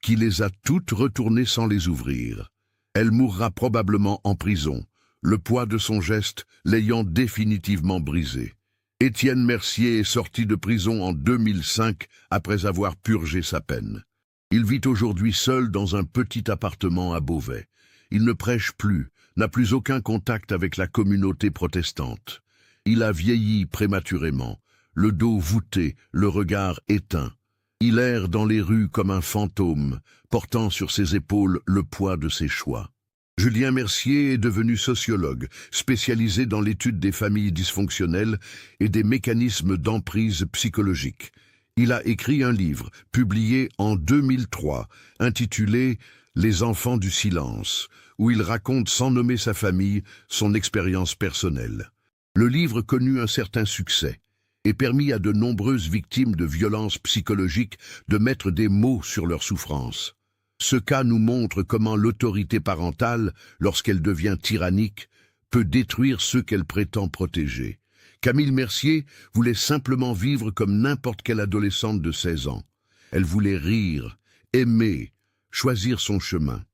Speaker 1: qui les a toutes retournées sans les ouvrir. Elle mourra probablement en prison, le poids de son geste l'ayant définitivement brisé. Étienne Mercier est sorti de prison en 2005 après avoir purgé sa peine. Il vit aujourd'hui seul dans un petit appartement à Beauvais. Il ne prêche plus, n'a plus aucun contact avec la communauté protestante. Il a vieilli prématurément, le dos voûté, le regard éteint. Il erre dans les rues comme un fantôme, portant sur ses épaules le poids de ses choix. Julien Mercier est devenu sociologue, spécialisé dans l'étude des familles dysfonctionnelles et des mécanismes d'emprise psychologique. Il a écrit un livre, publié en 2003, intitulé « Les enfants du silence », où il raconte sans nommer sa famille son expérience personnelle. Le livre connut un certain succès et permit à de nombreuses victimes de violences psychologiques de mettre des mots sur leurs souffrances. Ce cas nous montre comment l'autorité parentale, lorsqu'elle devient tyrannique, peut détruire ceux qu'elle prétend protéger. Camille Mercier voulait simplement vivre comme n'importe quelle adolescente de 16 ans. Elle voulait rire, aimer, choisir son chemin.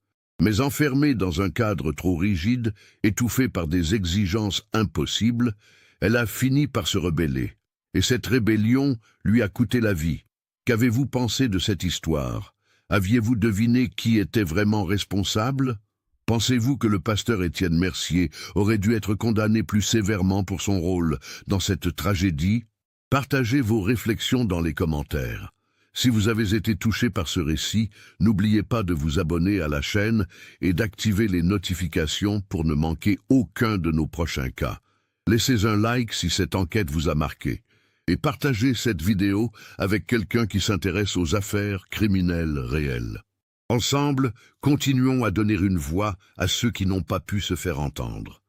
Speaker 1: Mais enfermée dans un cadre trop rigide, étouffée par des exigences impossibles, elle a fini par se rebeller. Et cette rébellion lui a coûté la vie. Qu'avez-vous pensé de cette histoire ? Aviez-vous deviné qui était vraiment responsable ? Pensez-vous que le pasteur Étienne Mercier aurait dû être condamné plus sévèrement pour son rôle dans cette tragédie ? Partagez vos réflexions dans les commentaires. Si vous avez été touché par ce récit, n'oubliez pas de vous abonner à la chaîne et d'activer les notifications pour ne manquer aucun de nos prochains cas. Laissez un like si cette enquête vous a marqué. Et partagez cette vidéo avec quelqu'un qui s'intéresse aux affaires criminelles réelles. Ensemble, continuons à donner une voix à ceux qui n'ont pas pu se faire entendre.